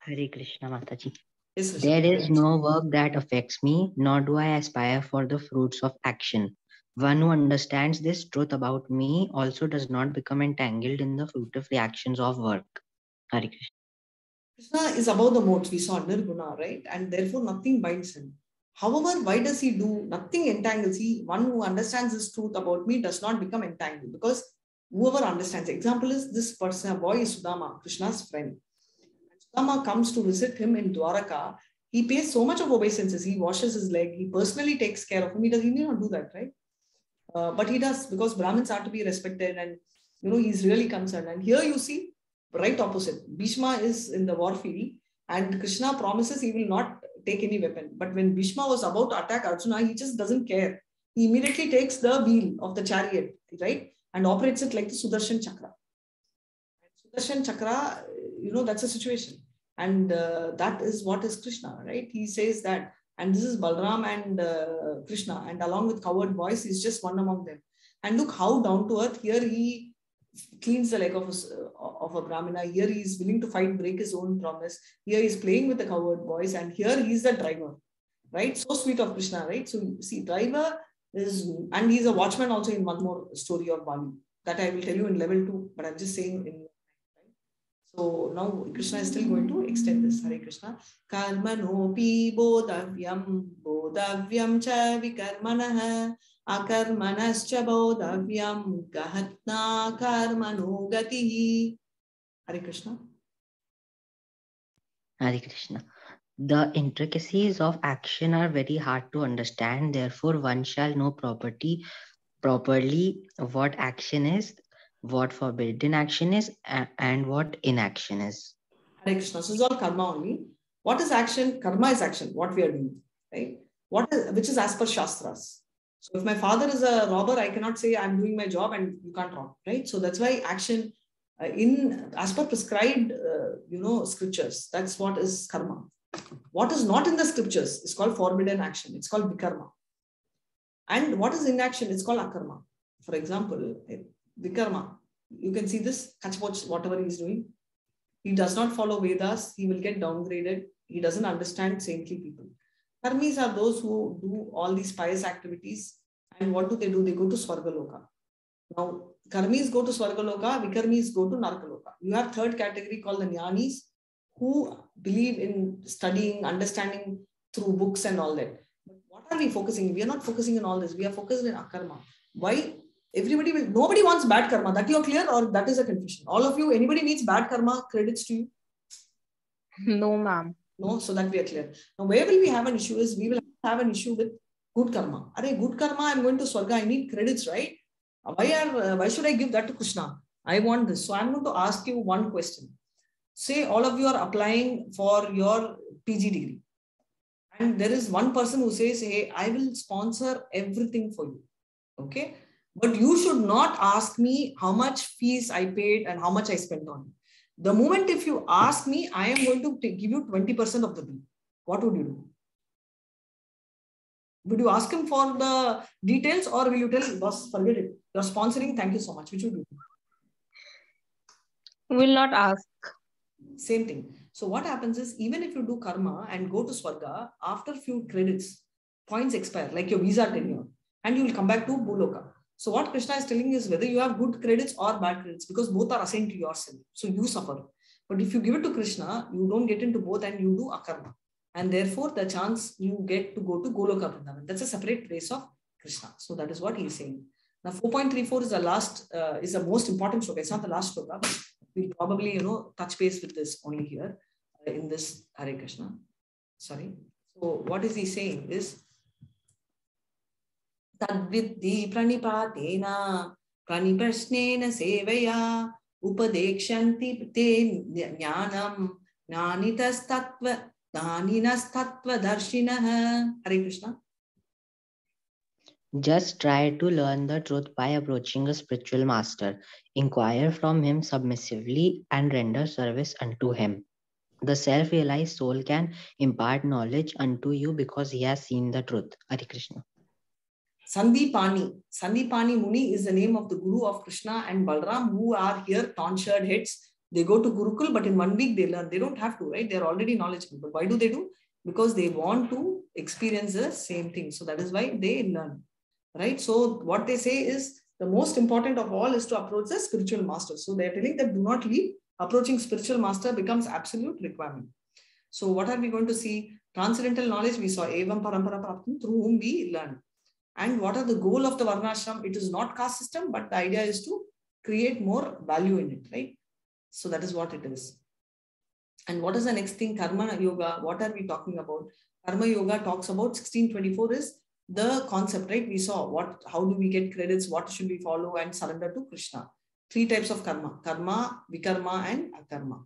Hare Krishna, Mataji. Yes, there is no work that affects me, nor do I aspire for the fruits of action. One who understands this truth about me also does not become entangled in the fruitive reactions of work. Hare Krishna. Krishna is above the modes. We saw Nirguna, right? And therefore nothing binds him. However, why does he do? Nothing entangles. One who understands this truth about me does not become entangled, because whoever understands. Example is this person, boy is Sudama, Krishna's friend. Sudama comes to visit him in Dwaraka, He pays so much of obeisances. He washes his leg. He personally takes care of him. He need not do that, right? But he does, because Brahmins are to be respected, and he's really concerned. And here you see right opposite. Bhishma is in the war field, and Krishna promises he will not take any weapon. But when Bhishma was about to attack Arjuna, he just doesn't care. He immediately takes the wheel of the chariot, right, and operates it like the Sudarshan Chakra. Sudarshan Chakra, that's a situation. And that is what is Krishna, right? He says that, and this is Balram and Krishna, and along with coward boys, he's just one among them. And look how down to earth. Here he cleans the leg of a Brahmana. Here he is willing to fight, break his own promise. Here he's playing with the coward boys, and here he's the driver, right? So sweet of Krishna, right? So you see, driver is, and he's a watchman also in one more story of Bali that I will tell you in level 2, but I'm just saying in. So now Krishna is still going to extend this. Hare Krishna. Karmanopi bodhavyam cha vikarmanah akarmanascha bodhavyam gahatna karmano gatihi. Hare Krishna. Hare Krishna. The intricacies of action are very hard to understand. Therefore, one shall know properly what action is, what forbidden action is, and what inaction is. Hare Krishna. So it's all karma only. What is action? Karma is action, what we are doing, right? Which is as per Shastras. So if my father is a robber, I cannot say I'm doing my job and you can't rob, right? So that's why action as per prescribed, scriptures, that's what is karma. What is not in the scriptures is called forbidden action. It's called vikarma. And what is inaction? It's called akarma. For example, vikarma, you can see this, kachpoch, whatever he is doing. He does not follow Vedas. He will get downgraded. He doesn't understand saintly people. Karmis are those who do all these pious activities. And what do? They go to Swargaloka. Now, Karmis go to Swargaloka, Vikarmis go to Narkaloka. You have third category called the Jnanis, who believe in studying, understanding through books and all that. But what are we focusing? We are not focusing on all this. We are focused in akarma. Why? Nobody wants bad karma. That you're clear, or that is a confusion? All of you, anybody needs bad karma, credits to you? No, ma'am. No, so that we are clear. Now, where will we have an issue is, we will have an issue with good karma. Good karma, I'm going to Swarga, I need credits, right? Why should I give that to Krishna? I want this. So I'm going to ask you one question. Say all of you are applying for your PG degree. And there is one person who says, hey, I will sponsor everything for you. Okay? But you should not ask me how much fees I paid and how much I spent on it. The moment if you ask me, I am going to give you 20% of the bill. What would you do? Would you ask him for the details, or will you tell, boss, forget it. You're sponsoring, thank you so much. Which would you do? Will not ask. Same thing. So what happens is, even if you do karma and go to Swarga, after few credits, points expire, like your visa tenure, and you will come back to Bhuloka. So what Krishna is telling is whether you have good credits or bad credits, because both are assigned to yourself. So you suffer. But if you give it to Krishna, you don't get into both and you do akarma. And therefore, the chance you get to go to Goloka Vrindavan. That's a separate place of Krishna. So that is what he is saying. Now 4.34 is the last, is the most important shloka. It's not the last shloka, but we'll probably, touch base with this only here in this Hare Krishna. Sorry. So what is he saying is, Tadviddhi pranipatena praniprasnena sevaya upadekshanti te jnanam jnaninas tattva darshinah. Hare Krishna. Just try to learn the truth by approaching a spiritual master. Inquire from him submissively and render service unto him. The self-realized soul can impart knowledge unto you because he has seen the truth. Hare Krishna. Sandipani Muni is the name of the Guru of Krishna and Balram, who are here tonsured heads. They go to Gurukul, but in 1 week they learn. They don't have to, right? They're already knowledgeable. But why do they do? Because they want to experience the same thing. So that is why they learn, right? So what they say is, the most important of all is to approach the spiritual master. So they're telling that do not leave. Approaching spiritual master becomes absolute requirement. So what are we going to see? Transcendental knowledge, we saw Evam Parampara Praptam, through whom we learn. And what are the goal of the Varnashram? It is not caste system, but the idea is to create more value in it, right? So that is what it is. And what is the next thing? Karma yoga. What are we talking about? Karma yoga talks about 1624 is the concept, right? We saw how do we get credits, what should we follow and surrender to Krishna. 3 types of karma: karma, vikarma, and akarma.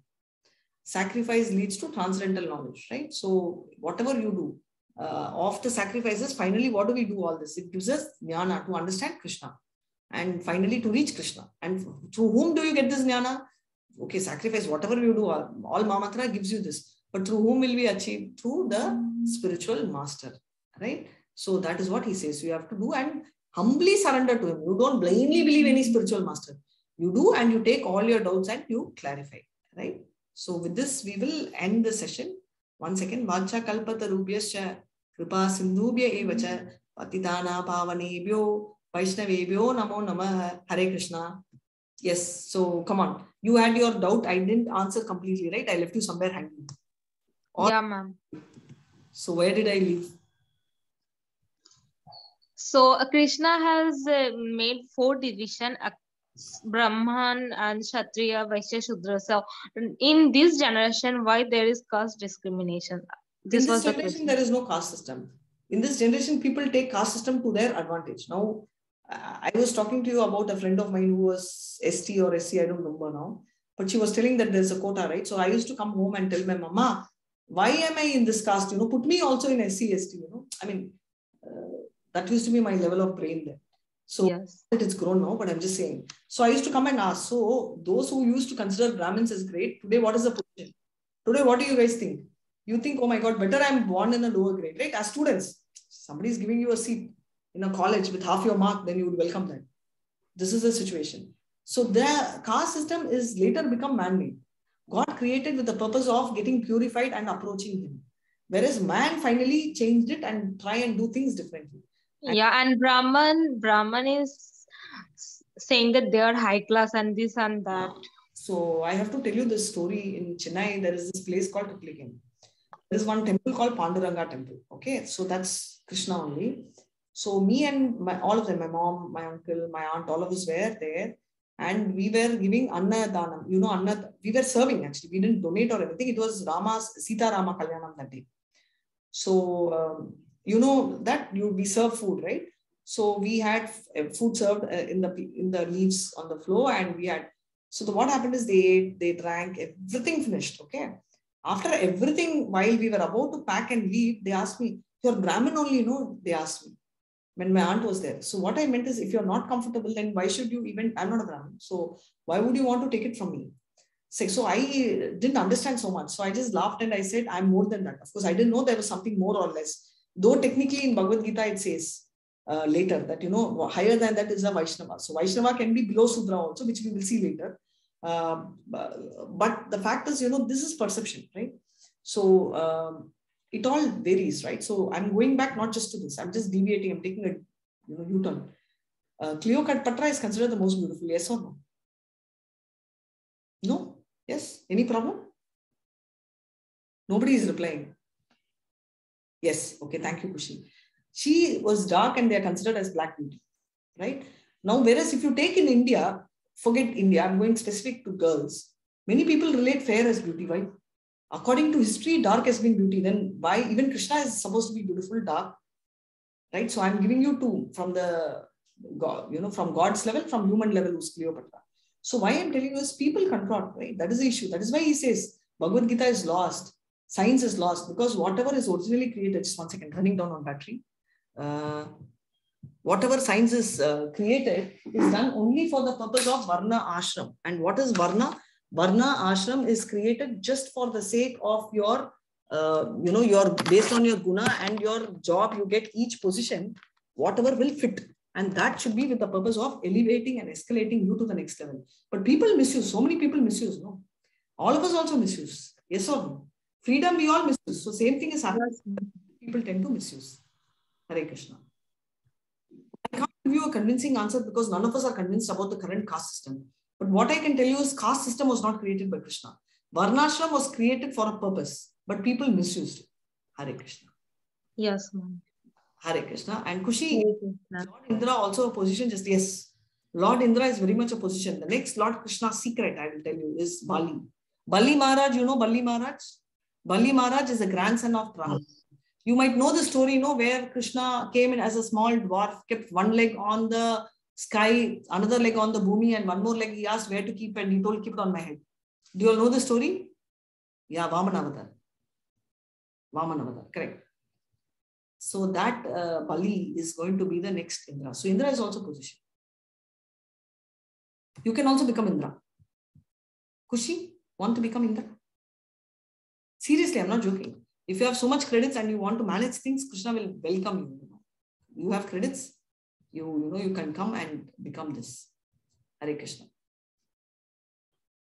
Sacrifice leads to transcendental knowledge, right? So whatever you do, of the sacrifices, finally, what do we do all this? It gives us jnana to understand Krishna and finally to reach Krishna. And through whom do you get this jnana? Okay, sacrifice, whatever you do, all Mahamatra gives you this. But through whom will we achieve? Through the spiritual master, right? So that is what he says you have to do and humbly surrender to him. You don't blindly believe any spiritual master. You do and you take all your doubts and you clarify, right? So with this, we will end the session. One second. Vancha kalpata rubhyascha kripa sindhubhya evacha patitana pavanebhyo vaishnavebhyo namo namah. Hare Krishna. Yes. So come on. You had your doubt. I didn't answer completely, right? I left you somewhere hanging. Yeah, ma'am. So where did I leave? So Krishna has made 4 divisions: Brahman and Kshatriya, Vaishya, Shudra. So in this generation, why there is caste discrimination? In this generation, there is no caste system. In this generation, people take caste system to their advantage. Now, I was talking to you about a friend of mine who was ST or SC, I don't remember now. But she was telling that there's a quota, right? So I used to come home and tell my mama, why am I in this caste? Put me also in SC, ST, I mean, that used to be my level of brain there. So yes, it is grown now, but I'm just saying. So I used to come and ask, so those who used to consider Brahmins as great, today what is the position? Today, what do you guys think? You think, oh my God, better I'm born in a lower grade, right? As students, somebody is giving you a seat in a college with half your mark, then you would welcome that. This is the situation. So the caste system is later become man-made. God created with the purpose of getting purified and approaching him. Whereas man finally changed it and try and do things differently. Yeah, and Brahman is saying that they are high class and this and that. So I have to tell you this story. In Chennai, there is this place called Triplicane. There is one temple called Panduranga temple. Okay, so that's Krishna only. So me and all of them, my mom, my uncle, my aunt, all of us were there. And we were giving Anna Danam. We were serving actually. We didn't donate or anything. It was Sita Rama Kalyanam that day. So, that we serve food, right? So we had food served in the leaves on the floor, and we had. So what happened is they drank, everything finished. Okay. After everything, while we were about to pack and leave, they asked me, "You're Brahmin only, no?" They asked me when my aunt was there. So what I meant is, if you're not comfortable, then why should you even? I'm not a Brahmin, so why would you want to take it from me? So I didn't understand so much. So I just laughed and I said, I'm more than that. Of course, I didn't know there was something more or less. Though technically in Bhagavad Gita, it says later that, higher than that is a Vaishnava. So Vaishnava can be below Sudra also, which we will see later. But the fact is, this is perception, right? So it all varies, right? So I'm going back not just to this. I'm just deviating. I'm taking a U-turn. Cleopatra is considered the most beautiful. Yes or no? No? Yes? Any problem? Nobody is replying. Yes. Okay. Thank you, Kushi. She was dark and they are considered as black beauty, right? Now, whereas if you take in India, forget India, I'm going specific to girls. Many people relate fair as beauty. Why? According to history, dark has been beauty. Then why? Even Krishna is supposed to be beautiful, dark, right? So I'm giving you two from the God, from God's level, from human level, who's Cleopatra. So why I'm telling you is people control, right? That is the issue. That is why he says Bhagavad Gita is lost. Science is lost because whatever is originally created, just 1 second, running down on battery. Whatever science is created is done only for the purpose of Varna Ashram. And what is Varna? Varna Ashram is created just for the sake of your, your based on your guna and your job, you get each position, whatever will fit. And that should be with the purpose of elevating and escalating you to the next level. But people misuse. So many people misuse. No, all of us also misuse. Yes or no? Freedom, we all misuse. So same thing is happening. People tend to misuse. Hare Krishna. I can't give you a convincing answer because none of us are convinced about the current caste system. But what I can tell you is caste system was not created by Krishna. Varnashram was created for a purpose, but people misused it. Hare Krishna. Yes, ma'am. Hare Krishna. And Kushi, Lord Indra also a position, just yes. Lord Indra is very much a position. The next Lord Krishna's secret, I will tell you, is Bali. Bali Maharaj, you know Bali Maharaj? Bali Maharaj is the grandson of Rahul. You might know the story, where Krishna came in as a small dwarf, kept one leg on the sky, another leg on the bhumi, and one more leg he asked where to keep, and he told, keep it on my head. Do you all know the story? Yeah, Vamanavatar. Vamanavatar, correct. So that Bali is going to be the next Indra. So Indra is also positioned. You can also become Indra. Kushi, want to become Indra? Seriously, I'm not joking. If you have so much credits and you want to manage things, Krishna will welcome you. You have credits, you can come and become this. Hare Krishna.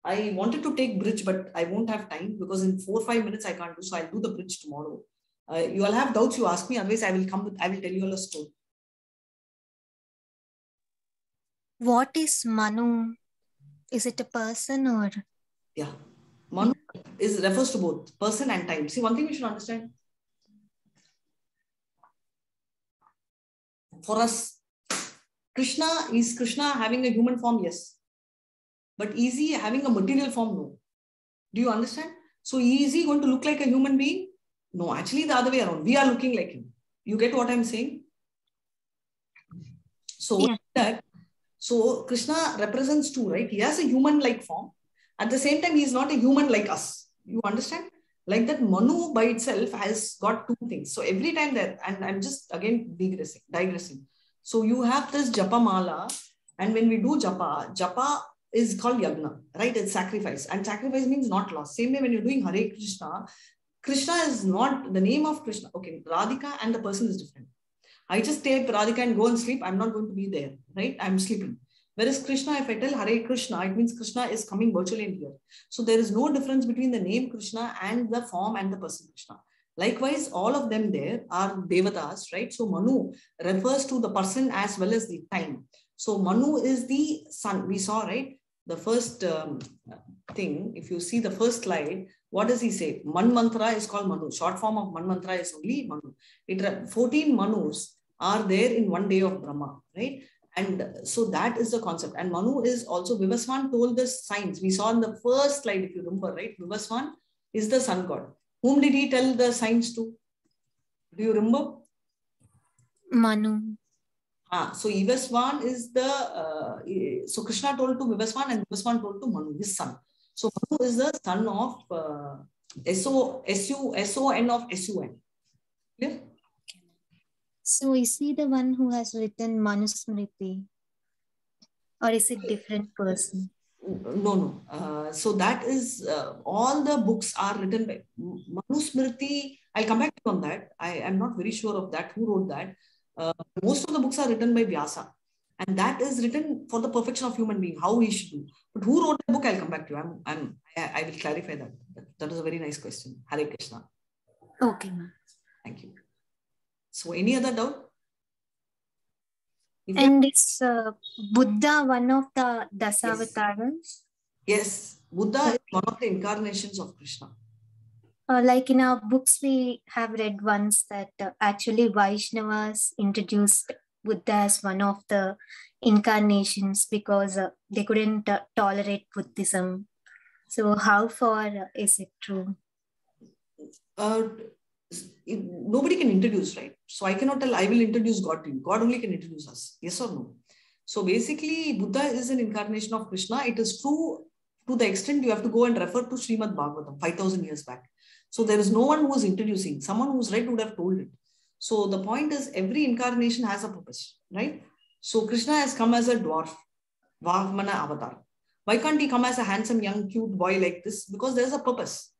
I wanted to take bridge, but I won't have time because in 4 or 5 minutes I can't do. So I'll do the bridge tomorrow. You all have doubts, you ask me. Otherwise, I will tell you all a story. What is Manu? Is it a person or? Yeah. Manu refers to both person and time. See, one thing you should understand. For us, Krishna having a human form? Yes. But is he having a material form? No. Do you understand? So is he going to look like a human being? No, actually the other way around. We are looking like him. You get what I'm saying? So, so Krishna represents two, right? He has a human-like form. At the same time, he is not a human like us. You understand? Like that Manu by itself has got two things. So every time that, and I'm just again digressing. So you have this Japa Mala, and when we do Japa is called Yagna, right? It's sacrifice. And sacrifice means not loss. Same way when you're doing Hare Krishna, Krishna is not the name of Krishna. Okay, Radhika and the person is different. I just take Radhika and go and sleep. I'm not going to be there, right? I'm sleeping. Whereas Krishna, if I tell Hare Krishna, it means Krishna is coming virtually in here. So there is no difference between the name Krishna and the form and the person Krishna. Likewise, all of them there are Devatas, right? So Manu refers to the person as well as the time. So Manu is the sun. We saw, right? The first thing, if you see the first slide, what does he say? Man Mantra is called Manu. Short form of Man Mantra is only Manu. 14 Manus are there in one day of Brahma, right? And so that is the concept. And Manu is also, Vivaswan told the signs. We saw in the first slide, if you remember, right? Vivaswan is the sun god. Whom did he tell the signs to? Do you remember? Manu. So Vivaswan is the, so Krishna told to Vivaswan and Vivaswan told to Manu, his son. So Manu is the son of S-O-N of S-U-N. Clear? So is he the one who has written Manusmriti? Or is it different person? No. So that is, all the books are written by Manusmriti. I'll come back on that. I am not very sure of that, who wrote that. Most of the books are written by Vyasa. And that is written for the perfection of human being, how he should do. But who wrote the book, I'll come back to you. I will clarify that. That was a very nice question. Hare Krishna. Okay, ma'am. Thank you. So any other doubt? And is Buddha one of the Dasavatars? Yes. Buddha is one of the incarnations of Krishna. Like in our books, we have read once that actually Vaishnavas introduced Buddha as one of the incarnations because they couldn't tolerate Buddhism. So how far is it true? Nobody can introduce, right? So I cannot tell, I will introduce God to you. God only can introduce us. Yes or no? So basically, Buddha is an incarnation of Krishna. It is true to the extent you have to go and refer to Srimad Bhagavatam 5,000 years back. So there is no one who is introducing. Someone who's read would have told it. So the point is, every incarnation has a purpose, right? So Krishna has come as a dwarf, Vahmana avatar. Why can't he come as a handsome, young, cute boy like this? Because there's a purpose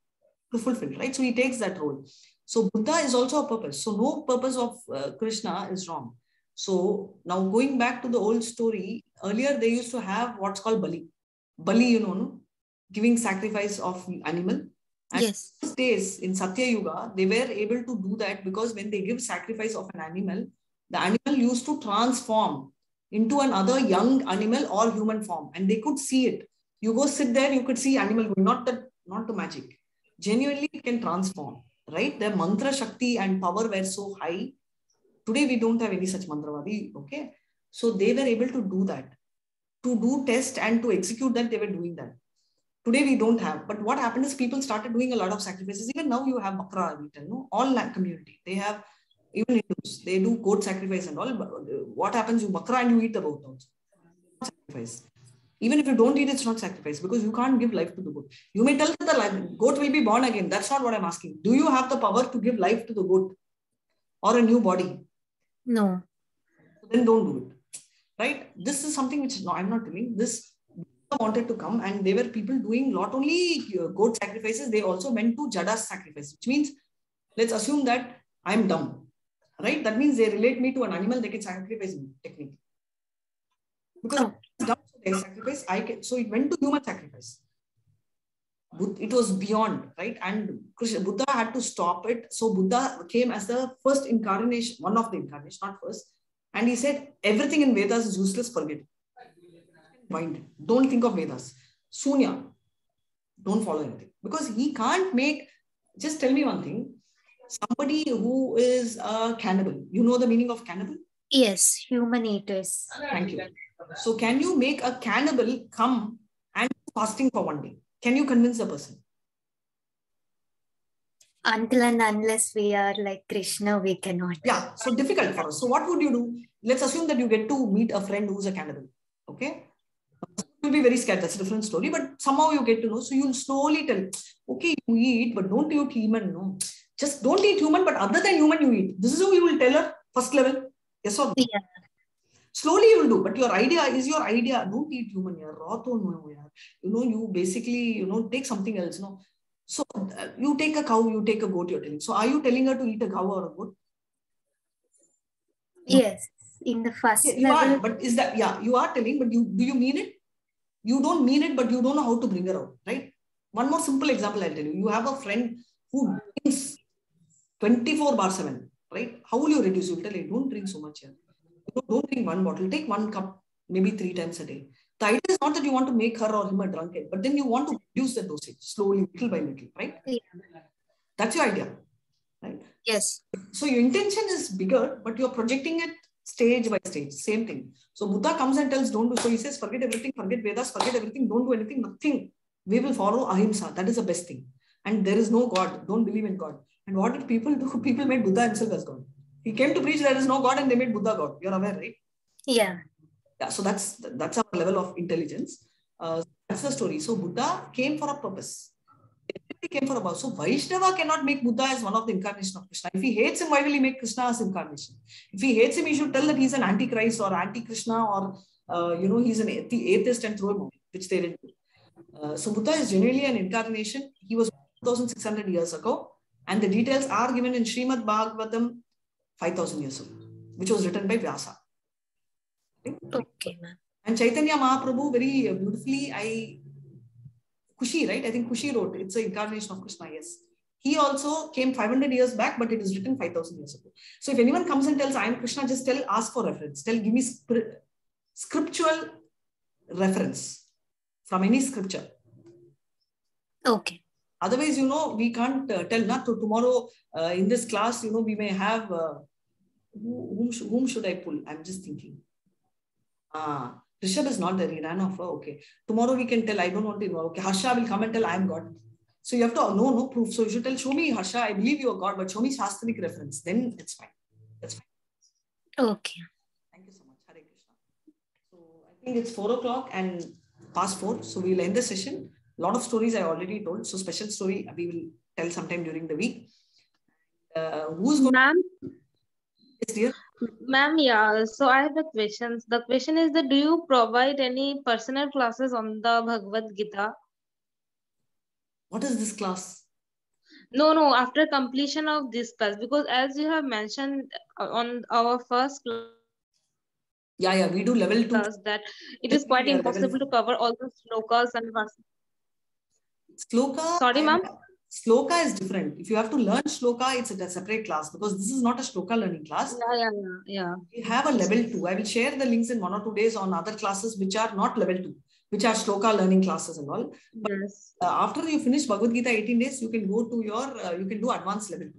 to fulfill, right? So he takes that role. So Buddha is also a purpose. So no purpose of Krishna is wrong. So now going back to the old story, earlier they used to have what's called Bali. Bali, no? Giving sacrifice of animal. And yes. These days in Satya Yuga, they were able to do that because when they give sacrifice of an animal, the animal used to transform into another young animal or human form, and they could see it. You go sit there, you could see animal going, not the magic. Genuinely, it can transform, right? Their mantra shakti and power were so high. Today, we don't have any such mantravadi, okay? So they were able to do that. To do test and to execute that, they were doing that. Today we don't have. But what happened is people started doing a lot of sacrifices. Even now you have Bakra eaten, no? All community. They have, even Hindus, they do goat sacrifice and all. But what happens? You Bakra and you eat the goat also. Sacrifice. Even if you don't eat, it's not sacrifice because you can't give life to the goat. You may tell that the goat will be born again. That's not what I'm asking. Do you have the power to give life to the goat or a new body? No. Then don't do it. Right? This is something which no, I'm not doing. This wanted to come, and there were people doing not only goat sacrifices, they also went to Jada sacrifice, which means let's assume that I'm dumb. Right? That means they relate me to an animal, they can sacrifice me technically. Because dumb, so they sacrifice, so it went to human sacrifice. It was beyond, right? And Buddha had to stop it. So Buddha came as the first incarnation, one of the incarnations, not first. And he said, everything in Vedas is useless, forget it. Mind. Don't think of Vedas. Sunya. Don't follow anything. Because he can't make, just tell me one thing. Somebody who is a cannibal, you know the meaning of cannibal? Yes, human eaters. Thank you. So can you make a cannibal come and fasting for one day? Can you convince the person? Until and unless we are like Krishna, we cannot. Yeah, so difficult for us. So what would you do? Let's assume that you get to meet a friend who's a cannibal. Okay? You'll be very scared. That's a different story. But somehow you get to know. So you'll slowly tell, okay, you eat, but don't eat human. No. Just don't eat human, but other than human, you eat. This is how you will tell her, first level. Yes or no? Yeah. Slowly you will do, but your idea is your idea. Don't eat human. Raw to no. You know, you basically, take something else. No. So you take a cow, you take a goat, you're telling. So are you telling her to eat a cow or a goat? No. Yes. In the first you level. are, but is that, yeah, you are telling, but do you mean it? You don't mean it, but you don't know how to bring her out, right? One more simple example I'll tell you. You have a friend who drinks 24/7, right? How will you reduce? You'll tell her, don't drink so much here. Don't drink one bottle. Take 1 cup, maybe 3 times a day. The idea is not that you want to make her or him a drunkard, but then you want to reduce the dosage slowly, little by little, right? Yeah. That's your idea, right? Yes. So your intention is bigger, but you're projecting it stage by stage, same thing. So Buddha comes and tells, don't do. So he says, forget everything, forget Vedas, forget everything, don't do anything, nothing. We will follow ahimsa. That is the best thing. And there is no God. Don't believe in God. And what did people do? People made Buddha himself as God. He came to preach there is no God and they made Buddha God. You're aware, right? Yeah. Yeah. So that's our level of intelligence. That's the story. So Buddha came for a purpose. He came for a purpose. So Vaishnava cannot make Buddha as one of the incarnations of Krishna. If he hates him, why will he make Krishna as incarnation? If he hates him, he should tell that he's an antichrist or anti-Krishna or, he's an atheist and throw him out, which they didn't do. So Buddha is genuinely an incarnation. He was 2,600 years ago. And the details are given in Srimad Bhagavatam 5,000 years ago, which was written by Vyasa. Okay, ma'am. And Chaitanya Mahaprabhu very beautifully, Kushi, right? I think Kushi wrote, it's an incarnation of Krishna, yes. He also came 500 years back, but it is written 5,000 years ago. So if anyone comes and tells, I am Krishna, just ask for reference. Give me scriptural reference from any scripture. Okay. Otherwise, we can't tell. Not to tomorrow in this class, we may have, whom should I pull? I'm just thinking. Rishabh is not there. He ran off. Okay. Tomorrow we can tell, I don't want to know. Okay. Harsha will come and tell, I am God. So you have to, no proof. So you should tell, show me Harsha, I believe you are God, but show me Shastric reference. Then it's fine. That's fine. Okay. Thank you so much. Hare Krishna. So I think it's 4 o'clock and past 4. So we'll end the session. A lot of stories I already told. So special story we will tell sometime during the week. Who's going? Ma'am? Yes, dear. Ma'am, yeah. So I have a question. The question is that do you provide any personal classes on the Bhagavad Gita? What is this class? No, after completion of this class, because as you have mentioned on our first class, Yeah, we do level 2. That it is quite impossible to cover all the slokas and verses. Sloka. Sorry, ma'am. Sloka is different. If you have to learn Shloka, it's a separate class because this is not a Shloka learning class. Yeah. We have a level 2. I will share the links in 1 or 2 days on other classes which are not level 2, which are Shloka learning classes and all. But yes. After you finish Bhagavad Gita 18 days, you can go to you can do advanced level 2,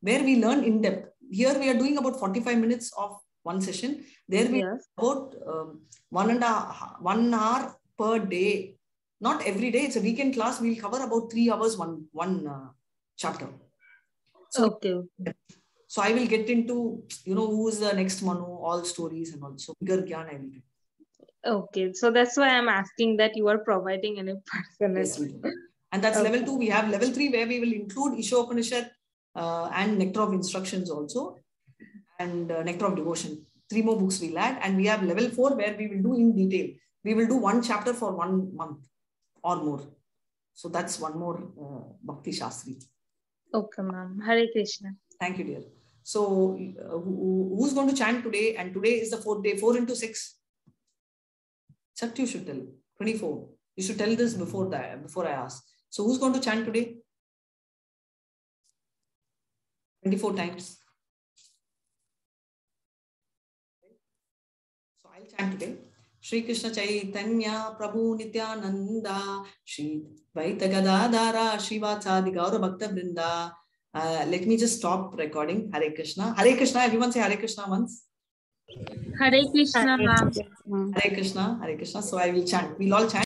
where we learn in depth. Here we are doing about 45 minutes of one session. There we about 1 hour per day. Not every day. It's a weekend class. We'll cover about 3 hours, one chapter. So, okay. So I will get into, who is the next Manu, all stories and all. So bigger Gyan I will get. Okay. So that's why I'm asking that you are providing any personal. Yes, we do. And that's level 2. We have level 3 where we will include Ishopanishad and Nectar of Instructions also. And Nectar of Devotion. 3 more books we'll add. And we have level 4 where we will do in detail. We will do 1 chapter for 1 month or more. So that's one more Bhakti Shastri. Okay, ma'am. Hare Krishna. Thank you, dear. So who's going to chant today? And today is the 4th day, 4 into 6. Chakti, you should tell. 24. You should tell this before I ask. So who's going to chant today? 24 times. So I'll chant today. Shri Krishna Chaitanya Prabhu Nityananda Shri Vaita Gadadara Shrivachadi Gaura Bhakta Vrinda. Let me just stop recording. Hare Krishna. Hare Krishna. Everyone say Hare Krishna once. Hare Krishna, ma'am. Hare Krishna. Hare Krishna. So I will chant. We'll all chant.